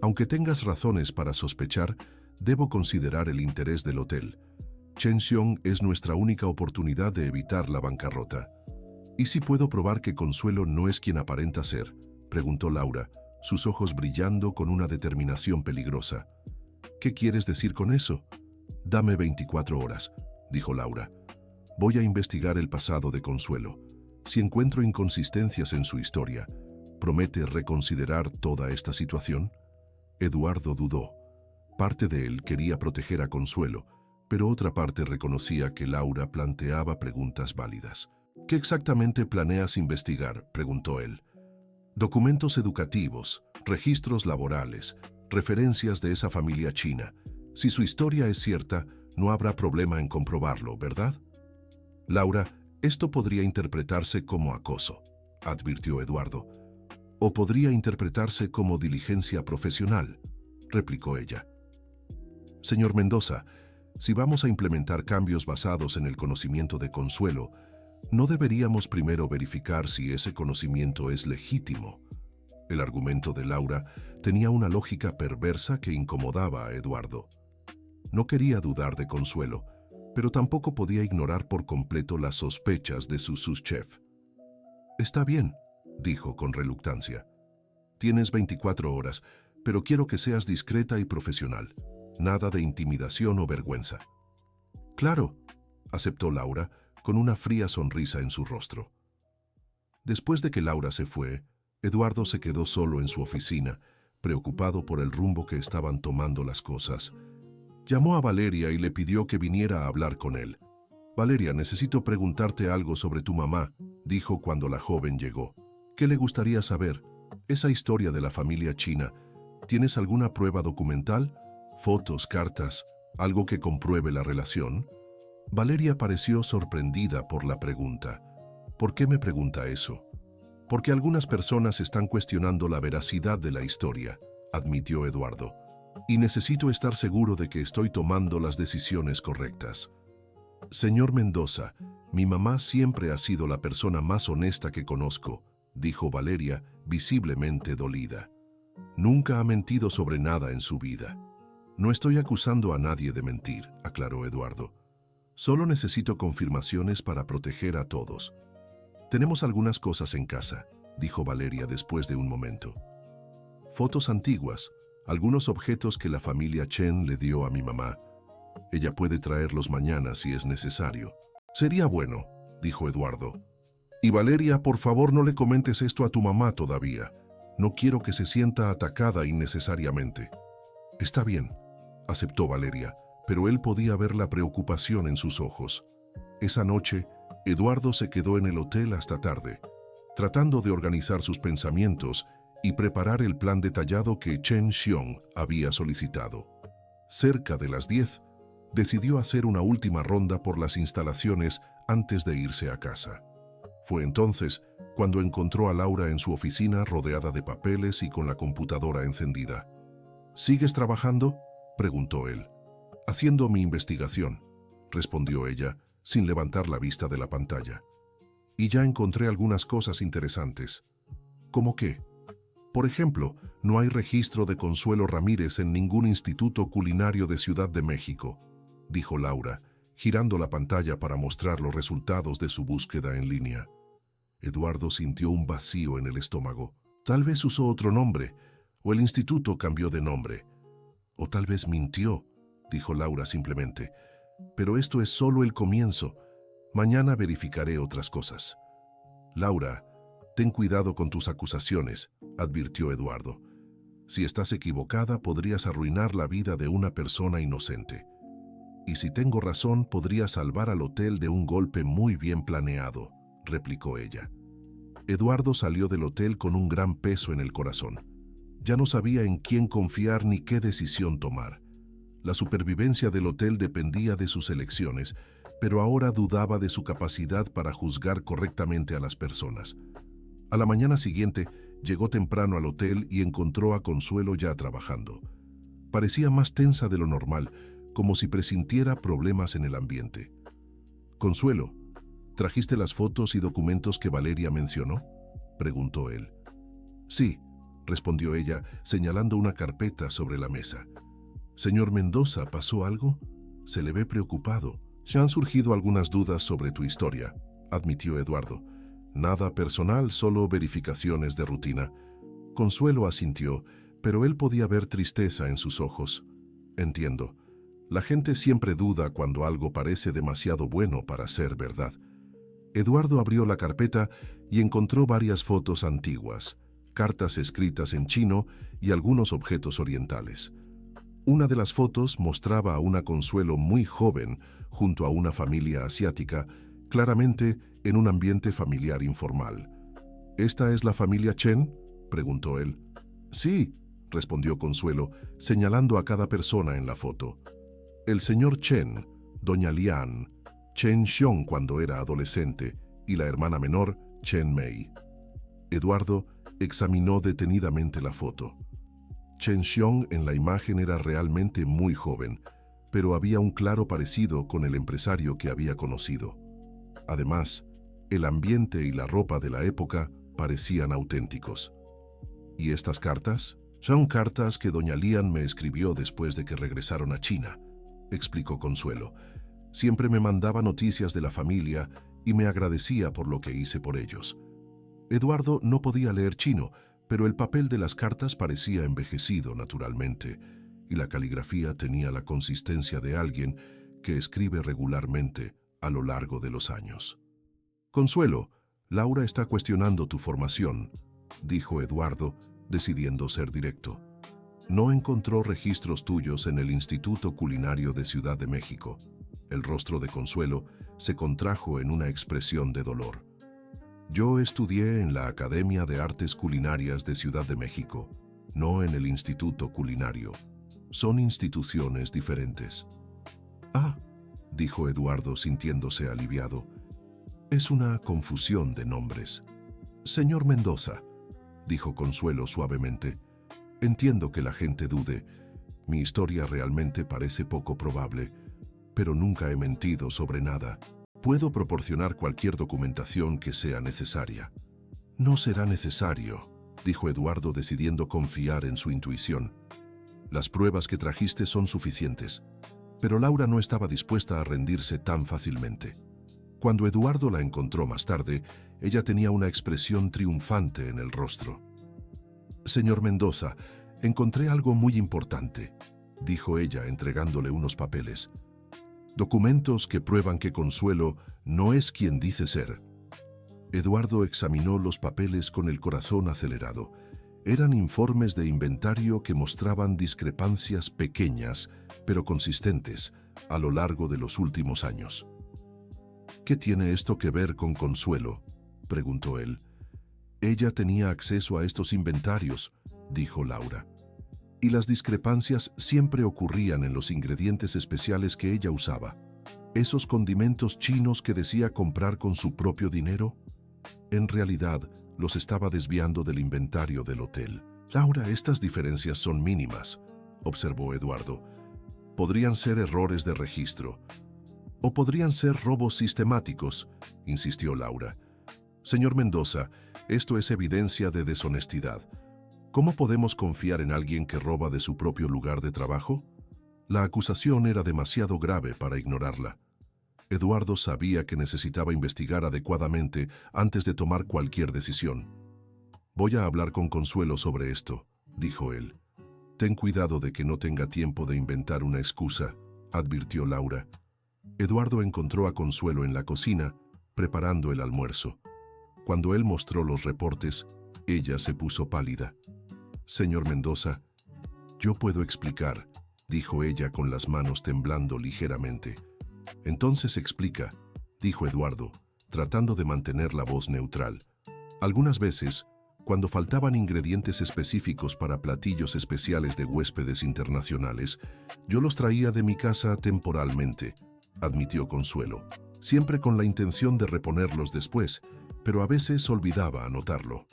aunque tengas razones para sospechar, debo considerar el interés del hotel. Chen Xiong es nuestra única oportunidad de evitar la bancarrota». «¿Y si puedo probar que Consuelo no es quien aparenta ser?», preguntó Laura, sus ojos brillando con una determinación peligrosa. «¿Qué quieres decir con eso?». «Dame 24 horas», dijo Laura. «Voy a investigar el pasado de Consuelo. Si encuentro inconsistencias en su historia, ¿promete reconsiderar toda esta situación?». Eduardo dudó. Parte de él quería proteger a Consuelo, pero otra parte reconocía que Laura planteaba preguntas válidas. «¿Qué exactamente planeas investigar?», preguntó él. «Documentos educativos, registros laborales, referencias de esa familia china. Si su historia es cierta, no habrá problema en comprobarlo, ¿verdad?». «Laura, esto podría interpretarse como acoso», advirtió Eduardo. «O podría interpretarse como diligencia profesional», replicó ella. «Señor Mendoza, si vamos a implementar cambios basados en el conocimiento de Consuelo, ¿no deberíamos primero verificar si ese conocimiento es legítimo?». El argumento de Laura tenía una lógica perversa que incomodaba a Eduardo. No quería dudar de Consuelo, pero tampoco podía ignorar por completo las sospechas de su subchef. «Está bien», dijo con reluctancia. «Tienes 24 horas, pero quiero que seas discreta y profesional. Nada de intimidación o vergüenza». «Claro», aceptó Laura, con una fría sonrisa en su rostro. Después de que Laura se fue, Eduardo se quedó solo en su oficina, preocupado por el rumbo que estaban tomando las cosas. Llamó a Valeria y le pidió que viniera a hablar con él. «Valeria, necesito preguntarte algo sobre tu mamá», dijo cuando la joven llegó. «¿Qué le gustaría saber? Esa historia de la familia china. ¿Tienes alguna prueba documental? Fotos, cartas, algo que compruebe la relación?». Valeria pareció sorprendida por la pregunta. «¿Por qué me pregunta eso?». «Porque algunas personas están cuestionando la veracidad de la historia», admitió Eduardo. «Y necesito estar seguro de que estoy tomando las decisiones correctas». «Señor Mendoza, mi mamá siempre ha sido la persona más honesta que conozco», dijo Valeria, visiblemente dolida. «Nunca ha mentido sobre nada en su vida». «No estoy acusando a nadie de mentir», aclaró Eduardo. «Solo necesito confirmaciones para proteger a todos». «Tenemos algunas cosas en casa», dijo Valeria después de un momento. «Fotos antiguas, algunos objetos que la familia Chen le dio a mi mamá. Ella puede traerlos mañana si es necesario». «Sería bueno», dijo Eduardo. «Y Valeria, por favor no le comentes esto a tu mamá todavía. No quiero que se sienta atacada innecesariamente». «Está bien», aceptó Valeria, pero él podía ver la preocupación en sus ojos. Esa noche, Eduardo se quedó en el hotel hasta tarde, tratando de organizar sus pensamientos y preparar el plan detallado que Chen Xiong había solicitado. Cerca de las 10, decidió hacer una última ronda por las instalaciones antes de irse a casa. Fue entonces cuando encontró a Laura en su oficina rodeada de papeles y con la computadora encendida. «¿Sigues trabajando?», preguntó él. «Haciendo mi investigación», respondió ella, sin levantar la vista de la pantalla. «Y ya encontré algunas cosas interesantes». «¿Cómo qué?». «Por ejemplo, no hay registro de Consuelo Ramírez en ningún instituto culinario de Ciudad de México», dijo Laura, girando la pantalla para mostrar los resultados de su búsqueda en línea. Eduardo sintió un vacío en el estómago. Tal vez usó otro nombre, O el instituto cambió de nombre. O tal vez mintió, dijo Laura simplemente. Pero esto es solo el comienzo. Mañana verificaré otras cosas. Laura, ten cuidado con tus acusaciones, advirtió Eduardo. Si estás equivocada, podrías arruinar la vida de una persona inocente. Y si tengo razón, podría salvar al hotel de un golpe muy bien planeado, replicó ella. Eduardo salió del hotel con un gran peso en el corazón. Ya no sabía en quién confiar ni qué decisión tomar. La supervivencia del hotel dependía de sus elecciones, pero ahora dudaba de su capacidad para juzgar correctamente a las personas. A la mañana siguiente, llegó temprano al hotel y encontró a Consuelo ya trabajando. Parecía más tensa de lo normal, como si presintiera problemas en el ambiente. «Consuelo, ¿trajiste las fotos y documentos que Valeria mencionó?», preguntó él. «Sí», respondió ella, señalando una carpeta sobre la mesa. «Señor Mendoza, ¿pasó algo? Se le ve preocupado». «Se han surgido algunas dudas sobre tu historia», admitió Eduardo. «Nada personal, solo verificaciones de rutina». Consuelo asintió, pero él podía ver tristeza en sus ojos. «Entiendo. La gente siempre duda cuando algo parece demasiado bueno para ser verdad». Eduardo abrió la carpeta y encontró varias fotos antiguas, cartas escritas en chino y algunos objetos orientales. Una de las fotos mostraba a una Consuelo muy joven junto a una familia asiática, claramente en un ambiente familiar informal. «¿Esta es la familia Chen?», preguntó él. «Sí», respondió Consuelo, señalando a cada persona en la foto. «El señor Chen, doña Lian, Chen Xiong cuando era adolescente y la hermana menor, Chen Mei». Eduardo examinó detenidamente la foto. Chen Xiong en la imagen era realmente muy joven, pero había un claro parecido con el empresario que había conocido. Además, el ambiente y la ropa de la época parecían auténticos. «¿Y estas cartas?» «Son cartas que doña Lian me escribió después de que regresaron a China», explicó Consuelo. «Siempre me mandaba noticias de la familia y me agradecía por lo que hice por ellos». Eduardo no podía leer chino, pero el papel de las cartas parecía envejecido naturalmente, y la caligrafía tenía la consistencia de alguien que escribe regularmente a lo largo de los años. «Consuelo, Laura está cuestionando tu formación», dijo Eduardo, decidiendo ser directo. «No encontró registros tuyos en el Instituto Culinario de Ciudad de México». El rostro de Consuelo se contrajo en una expresión de dolor. «Yo estudié en la Academia de Artes Culinarias de Ciudad de México, no en el Instituto Culinario. Son instituciones diferentes». «Ah», dijo Eduardo sintiéndose aliviado. «Es una confusión de nombres». «Señor Mendoza», dijo Consuelo suavemente, «entiendo que la gente dude. Mi historia realmente parece poco probable, pero nunca he mentido sobre nada. Puedo proporcionar cualquier documentación que sea necesaria». «No será necesario», dijo Eduardo decidiendo confiar en su intuición. «Las pruebas que trajiste son suficientes». Pero Laura no estaba dispuesta a rendirse tan fácilmente. Cuando Eduardo la encontró más tarde, ella tenía una expresión triunfante en el rostro. «Señor Mendoza, encontré algo muy importante», dijo ella entregándole unos papeles. «Documentos que prueban que Consuelo no es quien dice ser». Eduardo examinó los papeles con el corazón acelerado. Eran informes de inventario que mostraban discrepancias pequeñas, pero consistentes, a lo largo de los últimos años. «¿Qué tiene esto que ver con Consuelo?», preguntó él. «Ella tenía acceso a estos inventarios», dijo Laura. «Y las discrepancias siempre ocurrían en los ingredientes especiales que ella usaba. ¿Esos condimentos chinos que decía comprar con su propio dinero? En realidad, los estaba desviando del inventario del hotel». «Laura, estas diferencias son mínimas», observó Eduardo. «Podrían ser errores de registro. O podrían ser robos sistemáticos», insistió Laura. «Señor Mendoza, esto es evidencia de deshonestidad. ¿Cómo podemos confiar en alguien que roba de su propio lugar de trabajo?» La acusación era demasiado grave para ignorarla. Eduardo sabía que necesitaba investigar adecuadamente antes de tomar cualquier decisión. «Voy a hablar con Consuelo sobre esto», dijo él. Ten cuidado de que no tenga tiempo de inventar una excusa, advirtió Laura. Eduardo encontró a Consuelo en la cocina, preparando el almuerzo. Cuando él mostró los reportes, ella se puso pálida. Señor Mendoza, yo puedo explicar, dijo ella con las manos temblando ligeramente. Entonces explica, dijo Eduardo, tratando de mantener la voz neutral. Algunas veces, cuando faltaban ingredientes específicos para platillos especiales de huéspedes internacionales, yo los traía de mi casa temporalmente, admitió Consuelo, siempre con la intención de reponerlos después, pero a veces olvidaba anotarlo.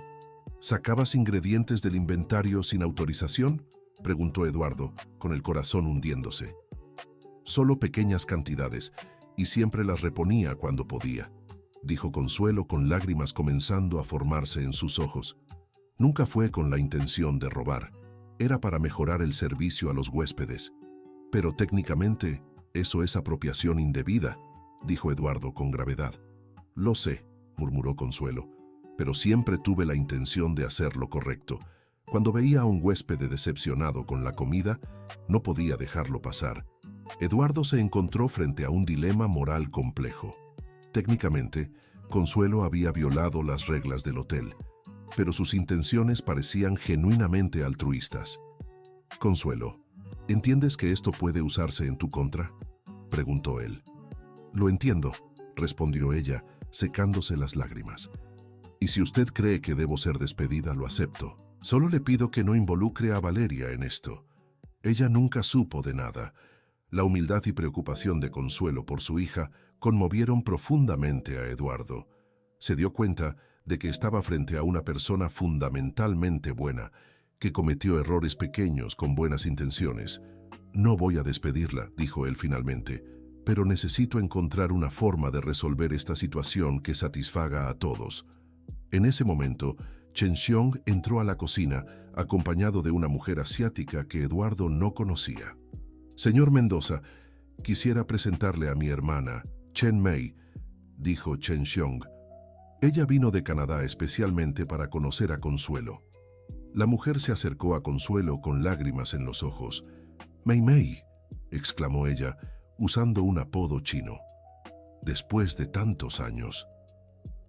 ¿Sacabas ingredientes del inventario sin autorización?, preguntó Eduardo, con el corazón hundiéndose. Solo pequeñas cantidades, y siempre las reponía cuando podía, dijo Consuelo con lágrimas comenzando a formarse en sus ojos. Nunca fue con la intención de robar, era para mejorar el servicio a los huéspedes. Pero técnicamente, eso es apropiación indebida, dijo Eduardo con gravedad. Lo sé, murmuró Consuelo, pero siempre tuve la intención de hacer lo correcto. Cuando veía a un huésped decepcionado con la comida, no podía dejarlo pasar. Eduardo se encontró frente a un dilema moral complejo. Técnicamente, Consuelo había violado las reglas del hotel, pero sus intenciones parecían genuinamente altruistas. Consuelo, ¿entiendes que esto puede usarse en tu contra?, preguntó él. Lo entiendo, respondió ella, secándose las lágrimas. Y si usted cree que debo ser despedida, lo acepto. Solo le pido que no involucre a Valeria en esto. Ella nunca supo de nada. La humildad y preocupación de Consuelo por su hija conmovieron profundamente a Eduardo. Se dio cuenta de que estaba frente a una persona fundamentalmente buena, que cometió errores pequeños con buenas intenciones. No voy a despedirla, dijo él finalmente, pero necesito encontrar una forma de resolver esta situación que satisfaga a todos. En ese momento, Chen Xiong entró a la cocina, acompañado de una mujer asiática que Eduardo no conocía. Señor Mendoza, quisiera presentarle a mi hermana, Chen Mei, dijo Chen Xiong. Ella vino de Canadá especialmente para conocer a Consuelo. La mujer se acercó a Consuelo con lágrimas en los ojos. «Mei Mei», exclamó ella, usando un apodo chino. Después de tantos años.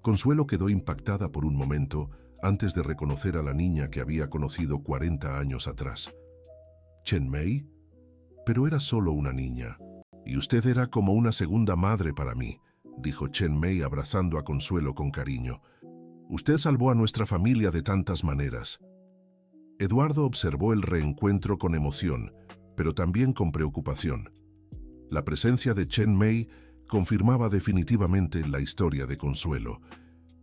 Consuelo quedó impactada por un momento antes de reconocer a la niña que había conocido 40 años atrás. «¿Chen Mei? Pero era solo una niña. Y usted era como una segunda madre para mí», dijo Chen Mei abrazando a Consuelo con cariño. «Usted salvó a nuestra familia de tantas maneras». Eduardo observó el reencuentro con emoción, pero también con preocupación. La presencia de Chen Mei confirmaba definitivamente la historia de Consuelo,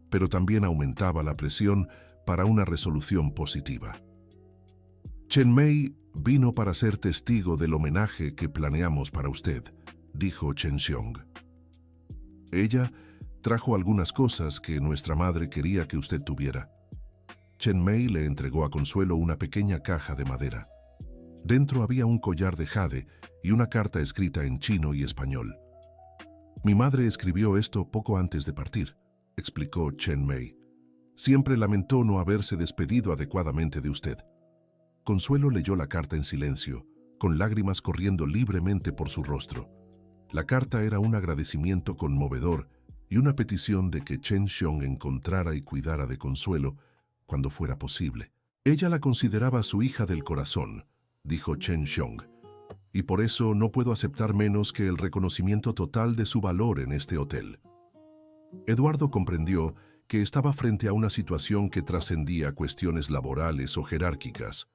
pero también aumentaba la presión para una resolución positiva. «Chen Mei vino para ser testigo del homenaje que planeamos para usted», dijo Chen Xiong. «Ella trajo algunas cosas que nuestra madre quería que usted tuviera». Chen Mei le entregó a Consuelo una pequeña caja de madera. Dentro había un collar de jade y una carta escrita en chino y español. «Mi madre escribió esto poco antes de partir», explicó Chen Mei. «Siempre lamentó no haberse despedido adecuadamente de usted». Consuelo leyó la carta en silencio, con lágrimas corriendo libremente por su rostro. La carta era un agradecimiento conmovedor y una petición de que Chen Xiong encontrara y cuidara de Consuelo cuando fuera posible. «Ella la consideraba su hija del corazón», dijo Chen Xiong, «y por eso no puedo aceptar menos que el reconocimiento total de su valor en este hotel». Eduardo comprendió que estaba frente a una situación que trascendía cuestiones laborales o jerárquicas.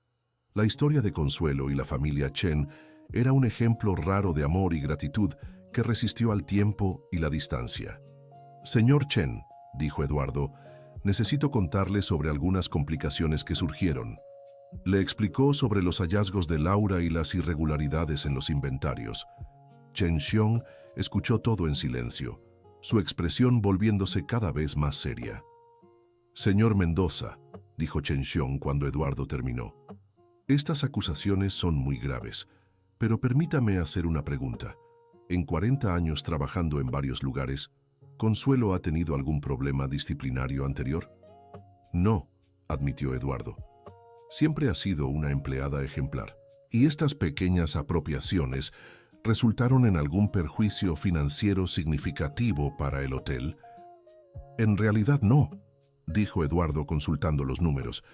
La historia de Consuelo y la familia Chen era un ejemplo raro de amor y gratitud que resistió al tiempo y la distancia. «Señor Chen», dijo Eduardo, «necesito contarle sobre algunas complicaciones que surgieron». Le explicó sobre los hallazgos de Laura y las irregularidades en los inventarios. Chen Xiong escuchó todo en silencio, su expresión volviéndose cada vez más seria. «Señor Mendoza», dijo Chen Xiong cuando Eduardo terminó, «estas acusaciones son muy graves, pero permítame hacer una pregunta. En 40 años trabajando en varios lugares, ¿Consuelo ha tenido algún problema disciplinario anterior?» «No», admitió Eduardo. Siempre ha sido una empleada ejemplar. ¿Y estas pequeñas apropiaciones resultaron en algún perjuicio financiero significativo para el hotel? En realidad no, dijo Eduardo consultando los números.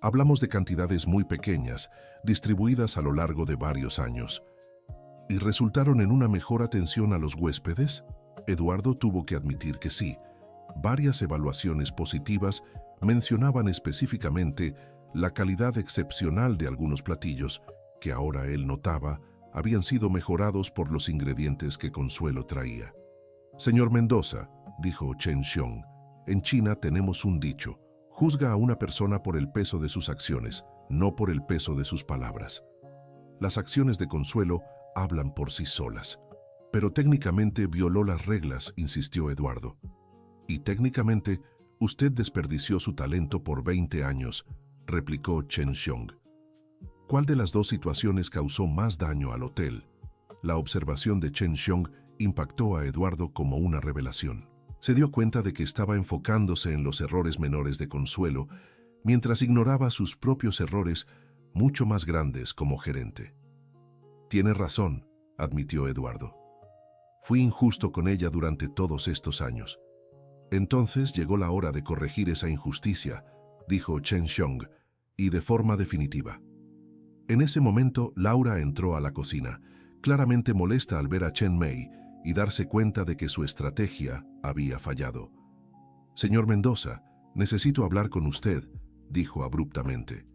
Hablamos de cantidades muy pequeñas, distribuidas a lo largo de varios años. ¿Y resultaron en una mejor atención a los huéspedes? Eduardo tuvo que admitir que sí. Varias evaluaciones positivas mencionaban específicamente la calidad excepcional de algunos platillos, que ahora él notaba habían sido mejorados por los ingredientes que Consuelo traía. Señor Mendoza, dijo Chen Xiong, en China tenemos un dicho: juzga a una persona por el peso de sus acciones, no por el peso de sus palabras. Las acciones de Consuelo hablan por sí solas. Pero técnicamente violó las reglas, insistió Eduardo. Y técnicamente, usted desperdició su talento por 20 años, replicó Chen Xiong. ¿Cuál de las dos situaciones causó más daño al hotel? La observación de Chen Xiong impactó a Eduardo como una revelación. Se dio cuenta de que estaba enfocándose en los errores menores de Consuelo, mientras ignoraba sus propios errores mucho más grandes como gerente. Tiene razón, admitió Eduardo. Fui injusto con ella durante todos estos años. Entonces llegó la hora de corregir esa injusticia, dijo Chen Xiong, y de forma definitiva. En ese momento, Laura entró a la cocina, claramente molesta al ver a Chen Mei y darse cuenta de que su estrategia había fallado. Señor Mendoza, necesito hablar con usted, dijo abruptamente.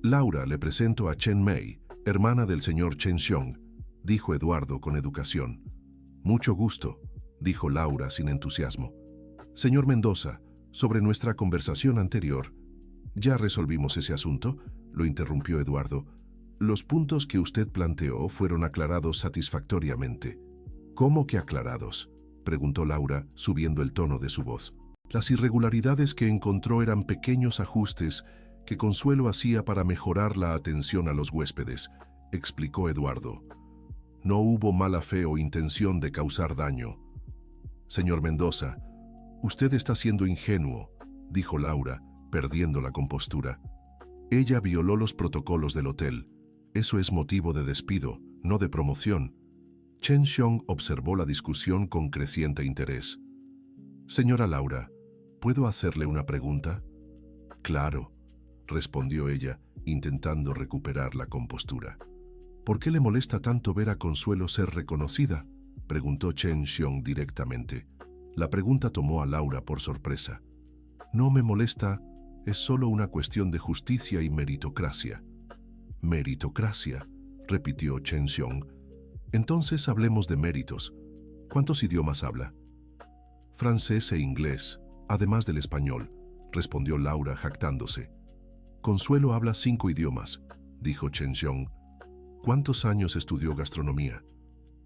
Laura, le presento a Chen Mei, hermana del señor Chen Xiong, dijo Eduardo con educación. Mucho gusto, dijo Laura sin entusiasmo. Señor Mendoza, sobre nuestra conversación anterior. ¿Ya resolvimos ese asunto?, lo interrumpió Eduardo. Los puntos que usted planteó fueron aclarados satisfactoriamente. ¿Cómo que aclarados?, preguntó Laura, subiendo el tono de su voz. Las irregularidades que encontró eran pequeños ajustes que Consuelo hacía para mejorar la atención a los huéspedes, explicó Eduardo. No hubo mala fe o intención de causar daño. Señor Mendoza, usted está siendo ingenuo, dijo Laura, perdiendo la compostura. Ella violó los protocolos del hotel. Eso es motivo de despido, no de promoción. Chen Xiong observó la discusión con creciente interés. Señora Laura, ¿puedo hacerle una pregunta? Claro, respondió ella, intentando recuperar la compostura. ¿Por qué le molesta tanto ver a Consuelo ser reconocida?, preguntó Chen Xiong directamente. La pregunta tomó a Laura por sorpresa. No me molesta, es solo una cuestión de justicia y meritocracia. Meritocracia, repitió Chen Xiong. Entonces hablemos de méritos. ¿Cuántos idiomas habla? Francés e inglés, además del español, respondió Laura jactándose. Consuelo habla 5 idiomas, dijo Chen Xiong. ¿Cuántos años estudió gastronomía?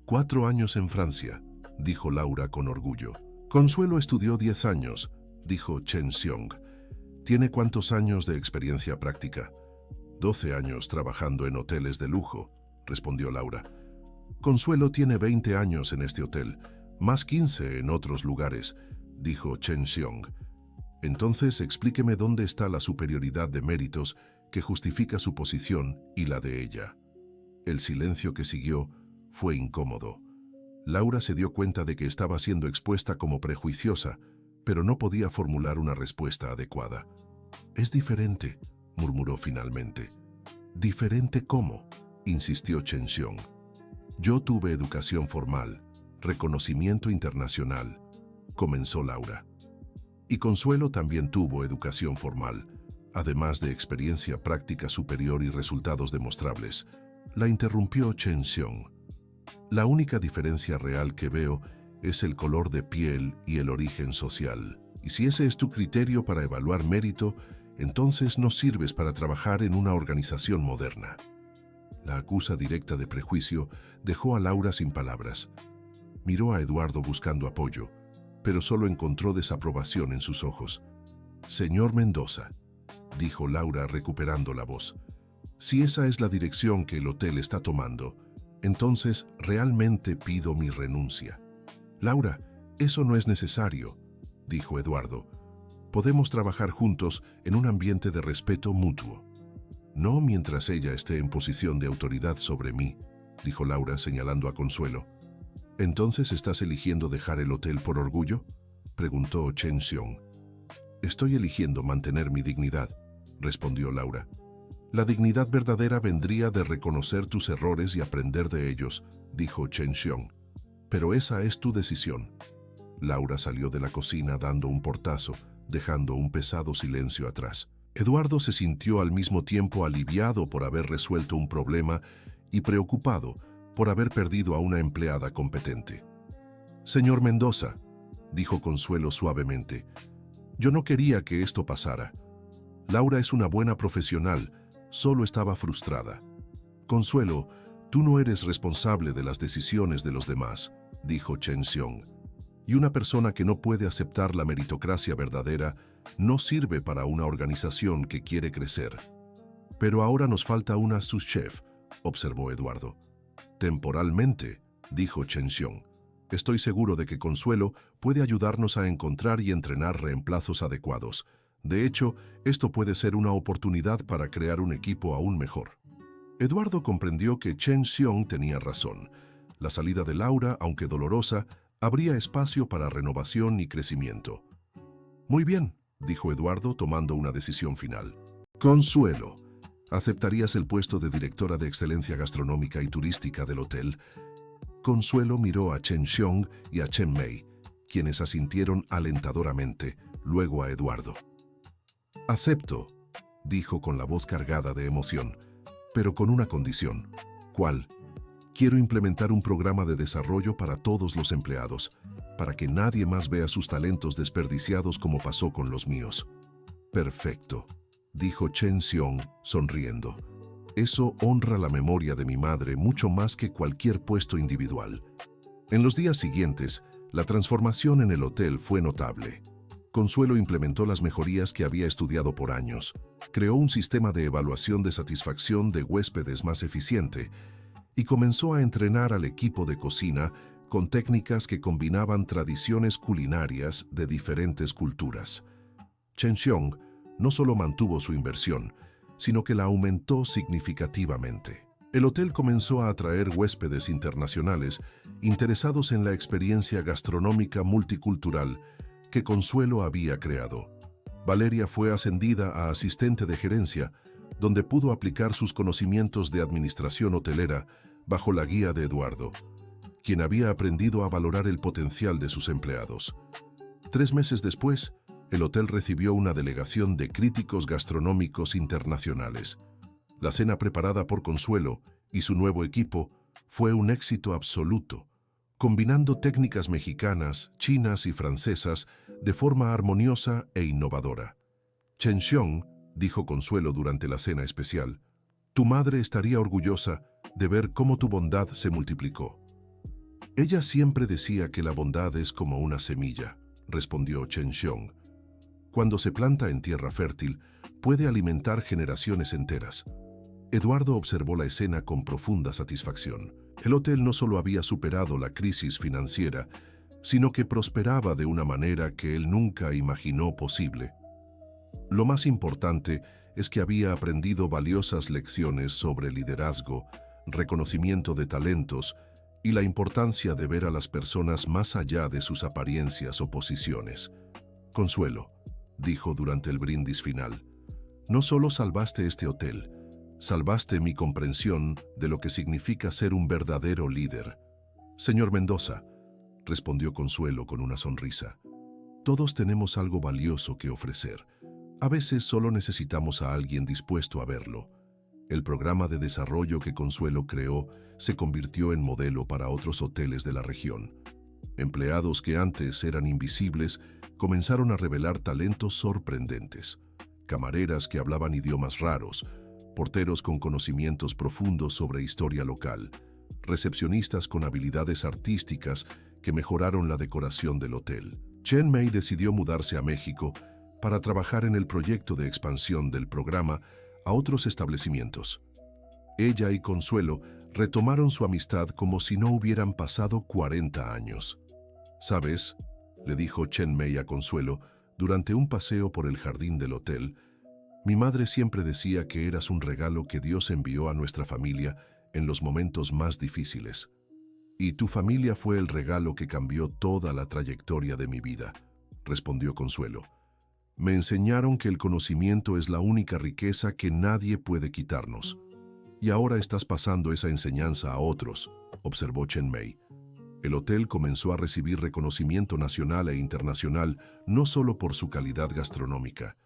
4 años en Francia, dijo Laura con orgullo. Consuelo estudió 10 años, dijo Chen Xiong. ¿Tiene cuántos años de experiencia práctica? 12 años trabajando en hoteles de lujo, respondió Laura. Consuelo tiene 20 años en este hotel, más 15 en otros lugares, dijo Chen Xiong. Entonces explíqueme dónde está la superioridad de méritos que justifica su posición y la de ella. El silencio que siguió fue incómodo. Laura se dio cuenta de que estaba siendo expuesta como prejuiciosa, pero no podía formular una respuesta adecuada. «Es diferente», murmuró finalmente. «¿Diferente cómo?», insistió Chen Xiong. «Yo tuve educación formal, reconocimiento internacional», comenzó Laura. «Y Consuelo también tuvo educación formal, además de experiencia práctica superior y resultados demostrables», la interrumpió Chen Xiong. «La única diferencia real que veo es el color de piel y el origen social. Y si ese es tu criterio para evaluar mérito, entonces no sirves para trabajar en una organización moderna». La acusa directa de prejuicio dejó a Laura sin palabras. Miró a Eduardo buscando apoyo, pero solo encontró desaprobación en sus ojos. «Señor Mendoza», dijo Laura recuperando la voz, «si esa es la dirección que el hotel está tomando, entonces realmente pido mi renuncia». «Laura, eso no es necesario», dijo Eduardo. «Podemos trabajar juntos en un ambiente de respeto mutuo». No mientras ella esté en posición de autoridad sobre mí, dijo Laura señalando a Consuelo. ¿Entonces estás eligiendo dejar el hotel por orgullo?, preguntó Chen Xiong. Estoy eligiendo mantener mi dignidad, respondió Laura. La dignidad verdadera vendría de reconocer tus errores y aprender de ellos, dijo Chen Xiong. Pero esa es tu decisión. Laura salió de la cocina dando un portazo, dejando un pesado silencio atrás. Eduardo se sintió al mismo tiempo aliviado por haber resuelto un problema y preocupado por haber perdido a una empleada competente. «Señor Mendoza», dijo Consuelo suavemente, «yo no quería que esto pasara. Laura es una buena profesional, solo estaba frustrada». «Consuelo, tú no eres responsable de las decisiones de los demás», dijo Chen Xiong. «Y una persona que no puede aceptar la meritocracia verdadera no sirve para una organización que quiere crecer». «Pero ahora nos falta una sous-chef», observó Eduardo. «Temporalmente», dijo Chen Xiong. «Estoy seguro de que Consuelo puede ayudarnos a encontrar y entrenar reemplazos adecuados. De hecho, esto puede ser una oportunidad para crear un equipo aún mejor». Eduardo comprendió que Chen Xiong tenía razón. La salida de Laura, aunque dolorosa, habría espacio para renovación y crecimiento. «Muy bien», dijo Eduardo tomando una decisión final. «Consuelo, ¿aceptarías el puesto de directora de excelencia gastronómica y turística del hotel?» Consuelo miró a Chen Xiong y a Chen Mei, quienes asintieron alentadoramente, luego a Eduardo. «Acepto», dijo con la voz cargada de emoción, «pero con una condición». «¿Cuál?» «Quiero implementar un programa de desarrollo para todos los empleados, para que nadie más vea sus talentos desperdiciados como pasó con los míos». «Perfecto», dijo Chen Xiong, sonriendo. «Eso honra la memoria de mi madre mucho más que cualquier puesto individual». En los días siguientes, la transformación en el hotel fue notable. Consuelo implementó las mejorías que había estudiado por años. Creó un sistema de evaluación de satisfacción de huéspedes más eficiente y comenzó a entrenar al equipo de cocina con técnicas que combinaban tradiciones culinarias de diferentes culturas. Chen Xiong no solo mantuvo su inversión, sino que la aumentó significativamente. El hotel comenzó a atraer huéspedes internacionales interesados en la experiencia gastronómica multicultural que Consuelo había creado. Valeria fue ascendida a asistente de gerencia, donde pudo aplicar sus conocimientos de administración hotelera bajo la guía de Eduardo, quien había aprendido a valorar el potencial de sus empleados. 3 meses después, el hotel recibió una delegación de críticos gastronómicos internacionales. La cena preparada por Consuelo y su nuevo equipo fue un éxito absoluto, combinando técnicas mexicanas, chinas y francesas de forma armoniosa e innovadora. «Chen Xiong», dijo Consuelo durante la cena especial, «tu madre estaría orgullosa de ver cómo tu bondad se multiplicó». «Ella siempre decía que la bondad es como una semilla», respondió Chen Xiong. «Cuando se planta en tierra fértil, puede alimentar generaciones enteras». Eduardo observó la escena con profunda satisfacción. El hotel no solo había superado la crisis financiera, sino que prosperaba de una manera que él nunca imaginó posible. Lo más importante es que había aprendido valiosas lecciones sobre liderazgo, reconocimiento de talentos y la importancia de ver a las personas más allá de sus apariencias o posiciones. «Consuelo», dijo durante el brindis final, «no solo salvaste este hotel, salvaste mi comprensión de lo que significa ser un verdadero líder». «Señor Mendoza», respondió Consuelo con una sonrisa, «todos tenemos algo valioso que ofrecer. A veces solo necesitamos a alguien dispuesto a verlo». El programa de desarrollo que Consuelo creó se convirtió en modelo para otros hoteles de la región. Empleados que antes eran invisibles comenzaron a revelar talentos sorprendentes. Camareras que hablaban idiomas raros, porteros con conocimientos profundos sobre historia local, recepcionistas con habilidades artísticas que mejoraron la decoración del hotel. Chen Mei decidió mudarse a México para trabajar en el proyecto de expansión del programa a otros establecimientos. Ella y Consuelo retomaron su amistad como si no hubieran pasado 40 años. «¿Sabes?», le dijo Chen Mei a Consuelo durante un paseo por el jardín del hotel, Mi madre siempre decía que eras un regalo que Dios envió a nuestra familia en los momentos más difíciles. Y tu familia fue el regalo que cambió toda la trayectoria de mi vida, respondió Consuelo. Me enseñaron que el conocimiento es la única riqueza que nadie puede quitarnos. Y ahora estás pasando esa enseñanza a otros, observó Chen Mei. El hotel comenzó a recibir reconocimiento nacional e internacional no solo por su calidad gastronómica,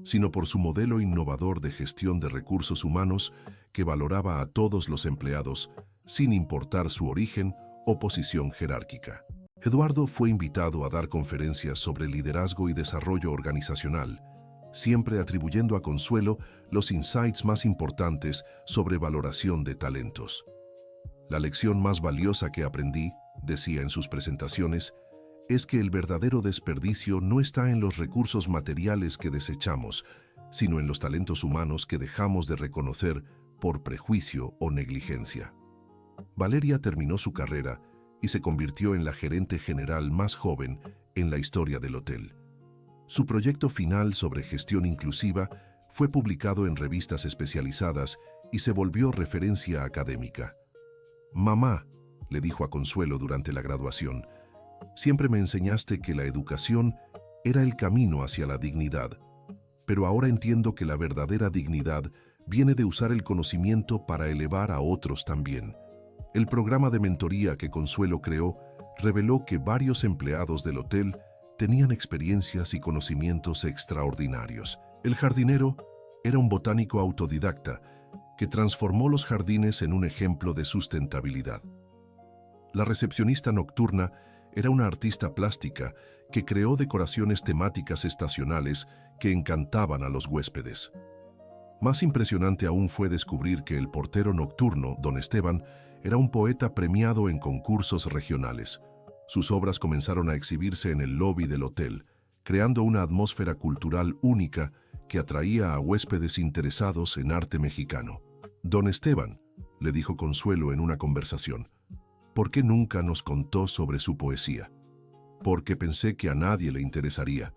sino por su modelo innovador de gestión de recursos humanos que valoraba a todos los empleados, sin importar su origen o posición jerárquica. Eduardo fue invitado a dar conferencias sobre liderazgo y desarrollo organizacional, siempre atribuyendo a Consuelo los insights más importantes sobre valoración de talentos. La lección más valiosa que aprendí, decía en sus presentaciones, es que el verdadero desperdicio no está en los recursos materiales que desechamos, sino en los talentos humanos que dejamos de reconocer por prejuicio o negligencia. Valeria terminó su carrera y se convirtió en la gerente general más joven en la historia del hotel. Su proyecto final sobre gestión inclusiva fue publicado en revistas especializadas y se volvió referencia académica. «Mamá», le dijo a Consuelo durante la graduación, «siempre me enseñaste que la educación era el camino hacia la dignidad, pero ahora entiendo que la verdadera dignidad viene de usar el conocimiento para elevar a otros también». El programa de mentoría que Consuelo creó reveló que varios empleados del hotel tenían experiencias y conocimientos extraordinarios. El jardinero era un botánico autodidacta que transformó los jardines en un ejemplo de sustentabilidad. La recepcionista nocturna era una artista plástica que creó decoraciones temáticas estacionales que encantaban a los huéspedes. Más impresionante aún fue descubrir que el portero nocturno, don Esteban, era un poeta premiado en concursos regionales. Sus obras comenzaron a exhibirse en el lobby del hotel, creando una atmósfera cultural única que atraía a huéspedes interesados en arte mexicano. «Don Esteban», le dijo Consuelo en una conversación, «¿por qué nunca nos contó sobre su poesía?» «Porque pensé que a nadie le interesaría»,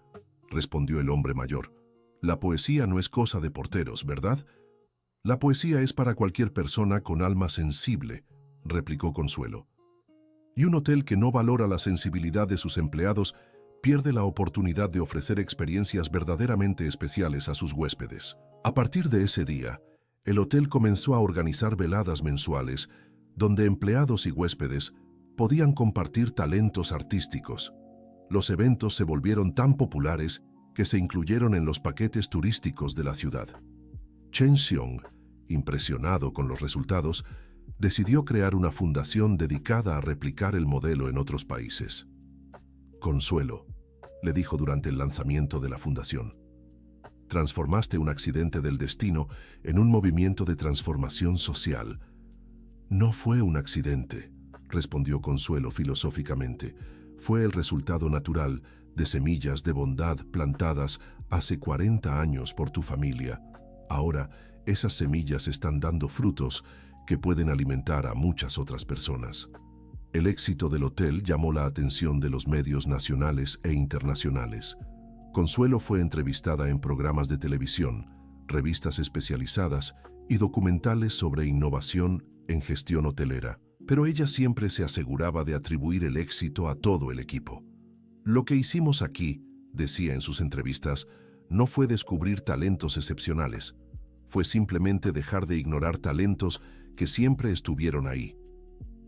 respondió el hombre mayor. «La poesía no es cosa de porteros, ¿verdad?» «La poesía es para cualquier persona con alma sensible», replicó Consuelo. «Y un hotel que no valora la sensibilidad de sus empleados pierde la oportunidad de ofrecer experiencias verdaderamente especiales a sus huéspedes». A partir de ese día, el hotel comenzó a organizar veladas mensuales donde empleados y huéspedes podían compartir talentos artísticos. Los eventos se volvieron tan populares que se incluyeron en los paquetes turísticos de la ciudad. Chen Xiong, impresionado con los resultados, decidió crear una fundación dedicada a replicar el modelo en otros países. «Consuelo», le dijo durante el lanzamiento de la fundación, «transformaste un accidente del destino en un movimiento de transformación social». «No fue un accidente», respondió Consuelo filosóficamente. «Fue el resultado natural de semillas de bondad plantadas hace 40 años por tu familia. Ahora, esas semillas están dando frutos que pueden alimentar a muchas otras personas». El éxito del hotel llamó la atención de los medios nacionales e internacionales. Consuelo fue entrevistada en programas de televisión, revistas especializadas y documentales sobre innovación en gestión hotelera, pero ella siempre se aseguraba de atribuir el éxito a todo el equipo. «Lo que hicimos aquí», decía en sus entrevistas, «no fue descubrir talentos excepcionales, fue simplemente dejar de ignorar talentos que siempre estuvieron ahí».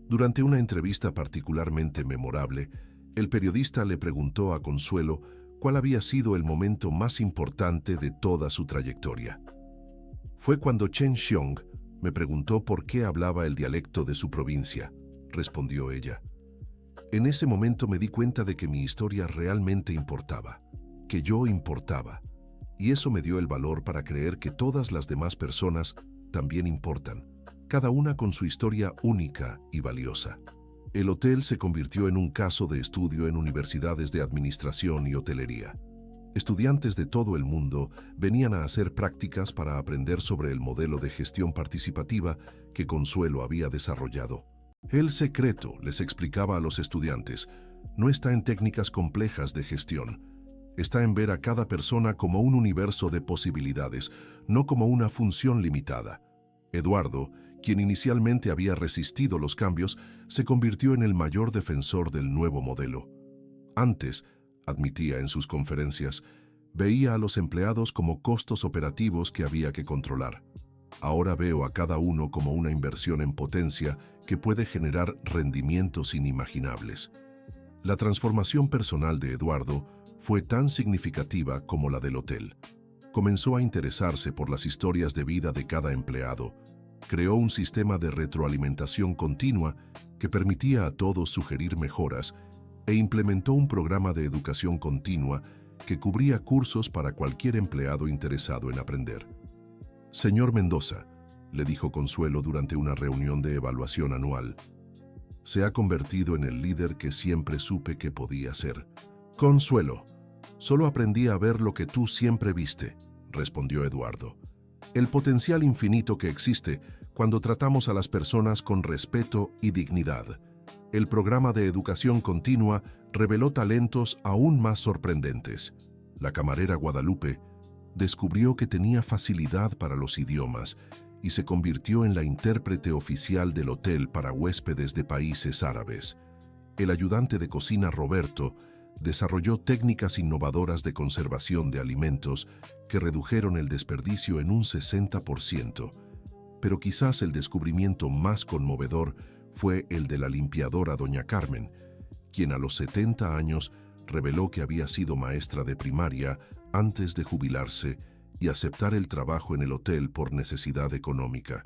Durante una entrevista particularmente memorable, el periodista le preguntó a Consuelo cuál había sido el momento más importante de toda su trayectoria. «Fue cuando Chen Xiong me preguntó por qué hablaba el dialecto de su provincia», respondió ella. «En ese momento me di cuenta de que mi historia realmente importaba, que yo importaba, y eso me dio el valor para creer que todas las demás personas también importan, cada una con su historia única y valiosa». El hotel se convirtió en un caso de estudio en universidades de administración y hotelería. Estudiantes de todo el mundo venían a hacer prácticas para aprender sobre el modelo de gestión participativa que Consuelo había desarrollado. El secreto, les explicaba a los estudiantes, no está en técnicas complejas de gestión, está en ver a cada persona como un universo de posibilidades, no como una función limitada. Eduardo, quien inicialmente había resistido los cambios, se convirtió en el mayor defensor del nuevo modelo. Antes, admitía en sus conferencias, veía a los empleados como costos operativos que había que controlar. Ahora veo a cada uno como una inversión en potencia que puede generar rendimientos inimaginables. La transformación personal de Eduardo fue tan significativa como la del hotel. Comenzó a interesarse por las historias de vida de cada empleado, creó un sistema de retroalimentación continua que permitía a todos sugerir mejoras e implementó un programa de educación continua que cubría cursos para cualquier empleado interesado en aprender. Señor Mendoza, le dijo Consuelo durante una reunión de evaluación anual, se ha convertido en el líder que siempre supe que podía ser. Consuelo, solo aprendí a ver lo que tú siempre viste, respondió Eduardo. El potencial infinito que existe cuando tratamos a las personas con respeto y dignidad. El programa de educación continua reveló talentos aún más sorprendentes. La camarera Guadalupe descubrió que tenía facilidad para los idiomas y se convirtió en la intérprete oficial del hotel para huéspedes de países árabes. El ayudante de cocina Roberto desarrolló técnicas innovadoras de conservación de alimentos que redujeron el desperdicio en un 60%. Pero quizás el descubrimiento más conmovedor fue el de la limpiadora Doña Carmen, quien a los 70 años reveló que había sido maestra de primaria antes de jubilarse y aceptar el trabajo en el hotel por necesidad económica.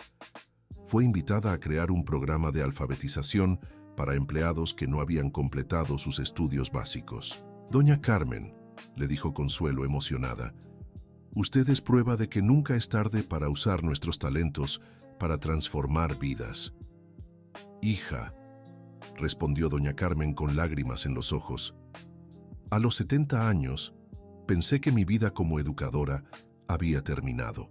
Fue invitada a crear un programa de alfabetización para empleados que no habían completado sus estudios básicos. Doña Carmen, le dijo Consuelo emocionada, usted es prueba de que nunca es tarde para usar nuestros talentos para transformar vidas. Hija, respondió doña Carmen con lágrimas en los ojos, a los 70 años pensé que mi vida como educadora había terminado.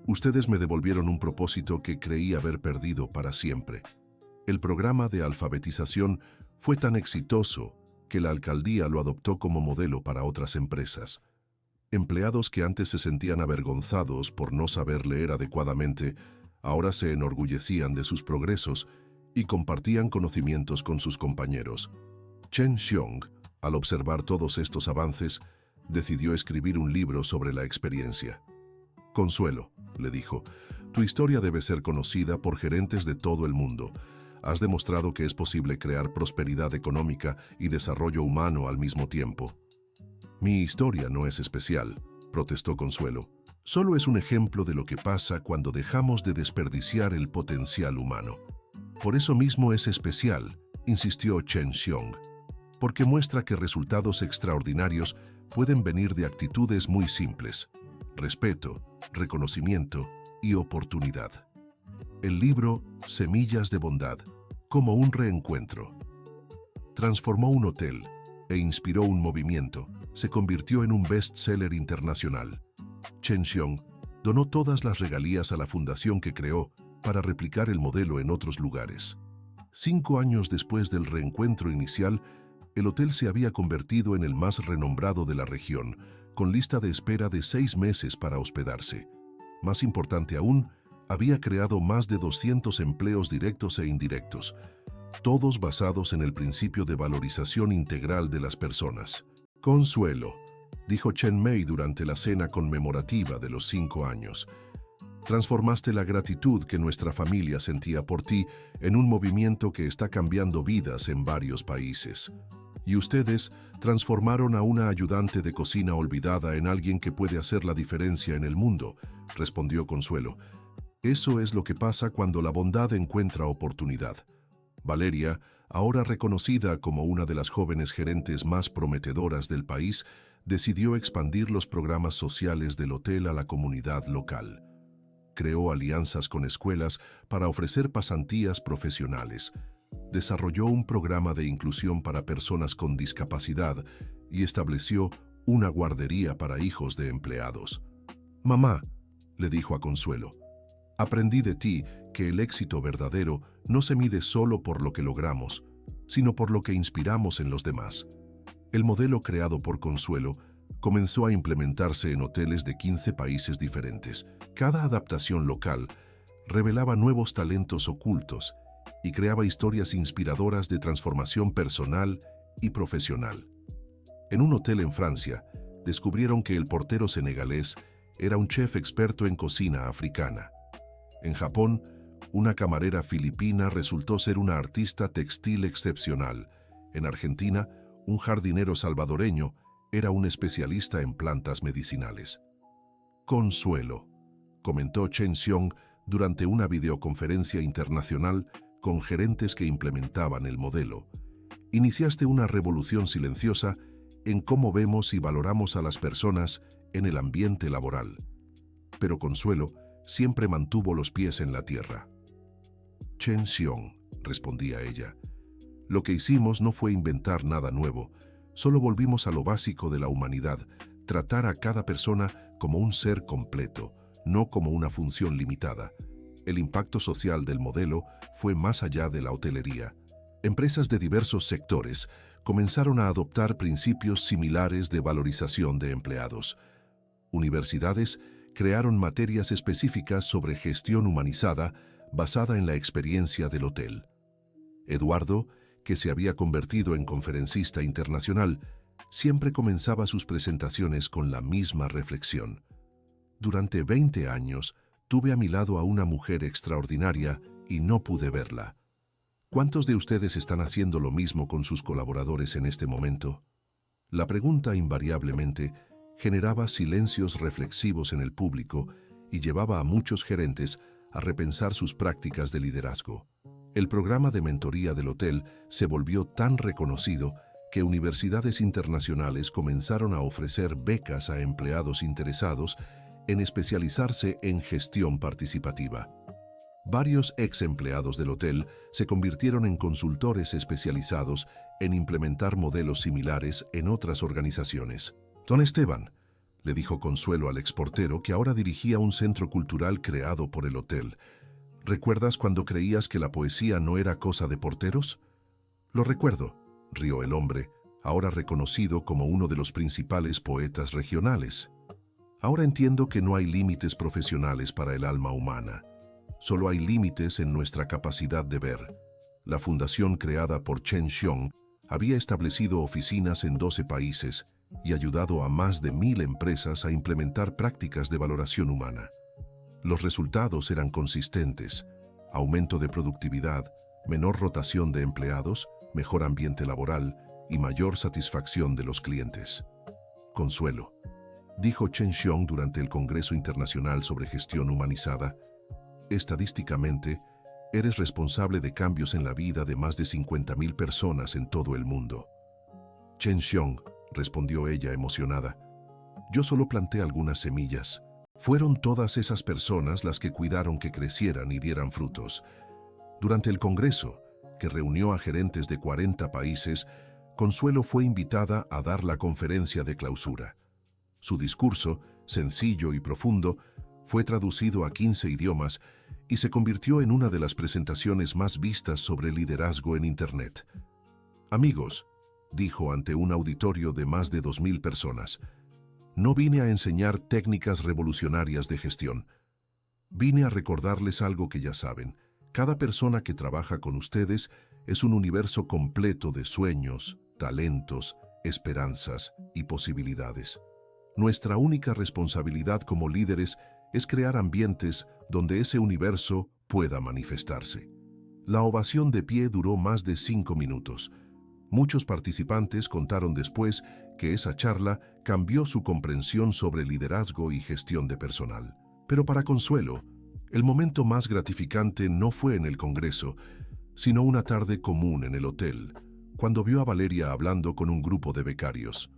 Ustedes me devolvieron un propósito que creí haber perdido para siempre. El programa de alfabetización fue tan exitoso que la alcaldía lo adoptó como modelo para otras empresas. Empleados que antes se sentían avergonzados por no saber leer adecuadamente, ahora se enorgullecían de sus progresos y compartían conocimientos con sus compañeros. Chen Xiong, al observar todos estos avances, decidió escribir un libro sobre la experiencia. Consuelo, le dijo, tu historia debe ser conocida por gerentes de todo el mundo. Has demostrado que es posible crear prosperidad económica y desarrollo humano al mismo tiempo. Mi historia no es especial, protestó Consuelo. Solo es un ejemplo de lo que pasa cuando dejamos de desperdiciar el potencial humano. Por eso mismo es especial, insistió Chen Xiong, porque muestra que resultados extraordinarios pueden venir de actitudes muy simples: respeto, reconocimiento y oportunidad. El libro Semillas de Bondad, como un reencuentro, transformó un hotel e inspiró un movimiento. Se convirtió en un bestseller internacional. Chen Xiong donó todas las regalías a la fundación que creó para replicar el modelo en otros lugares. 5 años después del reencuentro inicial, el hotel se había convertido en el más renombrado de la región, con lista de espera de 6 meses para hospedarse. Más importante aún, había creado más de 200 empleos directos e indirectos, todos basados en el principio de valorización integral de las personas. Consuelo, dijo Chen Mei durante la cena conmemorativa de los 5 años. Transformaste la gratitud que nuestra familia sentía por ti en un movimiento que está cambiando vidas en varios países. Y ustedes transformaron a una ayudante de cocina olvidada en alguien que puede hacer la diferencia en el mundo, respondió Consuelo. Eso es lo que pasa cuando la bondad encuentra oportunidad. Valeria, ahora reconocida como una de las jóvenes gerentes más prometedoras del país, decidió expandir los programas sociales del hotel a la comunidad local. Creó alianzas con escuelas para ofrecer pasantías profesionales. Desarrolló un programa de inclusión para personas con discapacidad y estableció una guardería para hijos de empleados. Mamá, le dijo a Consuelo, aprendí de ti que el éxito verdadero no se mide solo por lo que logramos, sino por lo que inspiramos en los demás. El modelo creado por Consuelo comenzó a implementarse en hoteles de 15 países diferentes. Cada adaptación local revelaba nuevos talentos ocultos y creaba historias inspiradoras de transformación personal y profesional. En un hotel en Francia, descubrieron que el portero senegalés era un chef experto en cocina africana. En Japón, una camarera filipina resultó ser una artista textil excepcional. En Argentina, un jardinero salvadoreño era un especialista en plantas medicinales. Consuelo, comentó Chen Xiong durante una videoconferencia internacional con gerentes que implementaban el modelo. Iniciaste una revolución silenciosa en cómo vemos y valoramos a las personas en el ambiente laboral. Pero Consuelo siempre mantuvo los pies en la tierra. Chen Xiong, respondía ella, lo que hicimos no fue inventar nada nuevo, solo volvimos a lo básico de la humanidad, tratar a cada persona como un ser completo, no como una función limitada. El impacto social del modelo fue más allá de la hotelería. Empresas de diversos sectores comenzaron a adoptar principios similares de valorización de empleados. Universidades crearon materias específicas sobre gestión humanizada basada en la experiencia del hotel. Eduardo, que se había convertido en conferencista internacional, siempre comenzaba sus presentaciones con la misma reflexión. Durante 20 años tuve a mi lado a una mujer extraordinaria y no pude verla. ¿Cuántos de ustedes están haciendo lo mismo con sus colaboradores en este momento? La pregunta invariablemente generaba silencios reflexivos en el público y llevaba a muchos gerentes a repensar sus prácticas de liderazgo. El programa de mentoría del hotel se volvió tan reconocido que universidades internacionales comenzaron a ofrecer becas a empleados interesados en especializarse en gestión participativa. Varios ex empleados del hotel se convirtieron en consultores especializados en implementar modelos similares en otras organizaciones. Don Esteban, le dijo Consuelo al exportero que ahora dirigía un centro cultural creado por el hotel. ¿Recuerdas cuando creías que la poesía no era cosa de porteros? Lo recuerdo, rió el hombre, ahora reconocido como uno de los principales poetas regionales. Ahora entiendo que no hay límites profesionales para el alma humana. Solo hay límites en nuestra capacidad de ver. La fundación creada por Chen Xiong había establecido oficinas en 12 países y ayudado a más de 1000 empresas a implementar prácticas de valoración humana. Los resultados eran consistentes: aumento de productividad, menor rotación de empleados, mejor ambiente laboral y mayor satisfacción de los clientes. Consuelo, dijo Chen Xiong durante el Congreso Internacional sobre Gestión Humanizada, estadísticamente, eres responsable de cambios en la vida de más de 50.000 personas en todo el mundo. Chen Xiong, respondió ella emocionada, yo solo planté algunas semillas. Fueron todas esas personas las que cuidaron que crecieran y dieran frutos. Durante el Congreso, que reunió a gerentes de 40 países, Consuelo fue invitada a dar la conferencia de clausura. Su discurso, sencillo y profundo, fue traducido a 15 idiomas y se convirtió en una de las presentaciones más vistas sobre liderazgo en Internet. Amigos, dijo ante un auditorio de más de 2000 personas, no vine a enseñar técnicas revolucionarias de gestión. Vine a recordarles algo que ya saben. Cada persona que trabaja con ustedes es un universo completo de sueños, talentos, esperanzas y posibilidades. Nuestra única responsabilidad como líderes es crear ambientes donde ese universo pueda manifestarse. La ovación de pie duró más de 5 minutos. Muchos participantes contaron después que esa charla cambió su comprensión sobre liderazgo y gestión de personal. Pero para Consuelo, el momento más gratificante no fue en el Congreso, sino una tarde común en el hotel, cuando vio a Valeria hablando con un grupo de becarios.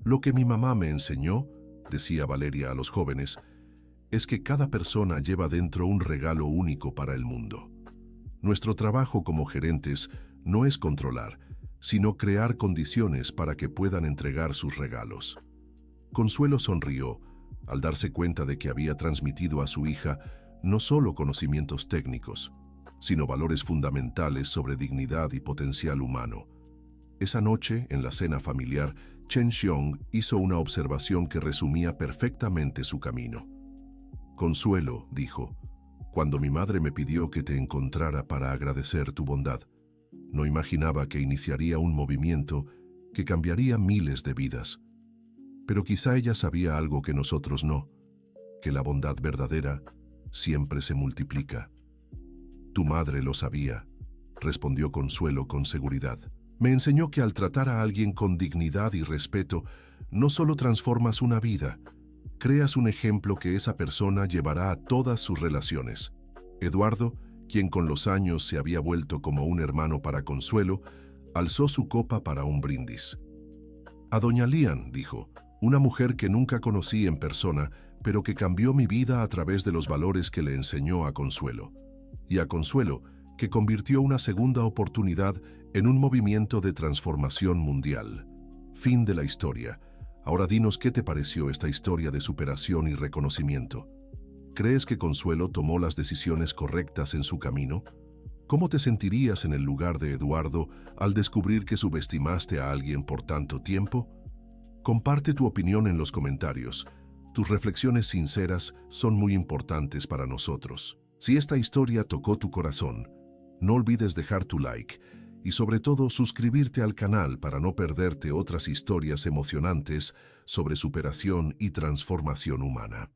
Lo que mi mamá me enseñó, decía Valeria a los jóvenes, es que cada persona lleva dentro un regalo único para el mundo. Nuestro trabajo como gerentes no es controlar, sino crear condiciones para que puedan entregar sus regalos. Consuelo sonrió al darse cuenta de que había transmitido a su hija no solo conocimientos técnicos, sino valores fundamentales sobre dignidad y potencial humano. Esa noche, en la cena familiar, Chen Xiong hizo una observación que resumía perfectamente su camino. Consuelo, dijo, cuando mi madre me pidió que te encontrara para agradecer tu bondad, no imaginaba que iniciaría un movimiento que cambiaría miles de vidas. Pero quizá ella sabía algo que nosotros no, que la bondad verdadera siempre se multiplica. Tu madre lo sabía, respondió Consuelo con seguridad. Me enseñó que al tratar a alguien con dignidad y respeto, no solo transformas una vida, creas un ejemplo que esa persona llevará a todas sus relaciones. Eduardo, quien con los años se había vuelto como un hermano para Consuelo, alzó su copa para un brindis. A doña Lian, dijo, una mujer que nunca conocí en persona, pero que cambió mi vida a través de los valores que le enseñó a Consuelo. Y a Consuelo, que convirtió una segunda oportunidad en un movimiento de transformación mundial. Fin de la historia. Ahora dinos qué te pareció esta historia de superación y reconocimiento. ¿Crees que Consuelo tomó las decisiones correctas en su camino? ¿Cómo te sentirías en el lugar de Eduardo al descubrir que subestimaste a alguien por tanto tiempo? Comparte tu opinión en los comentarios. Tus reflexiones sinceras son muy importantes para nosotros. Si esta historia tocó tu corazón, no olvides dejar tu like y sobre todo suscribirte al canal para no perderte otras historias emocionantes sobre superación y transformación humana.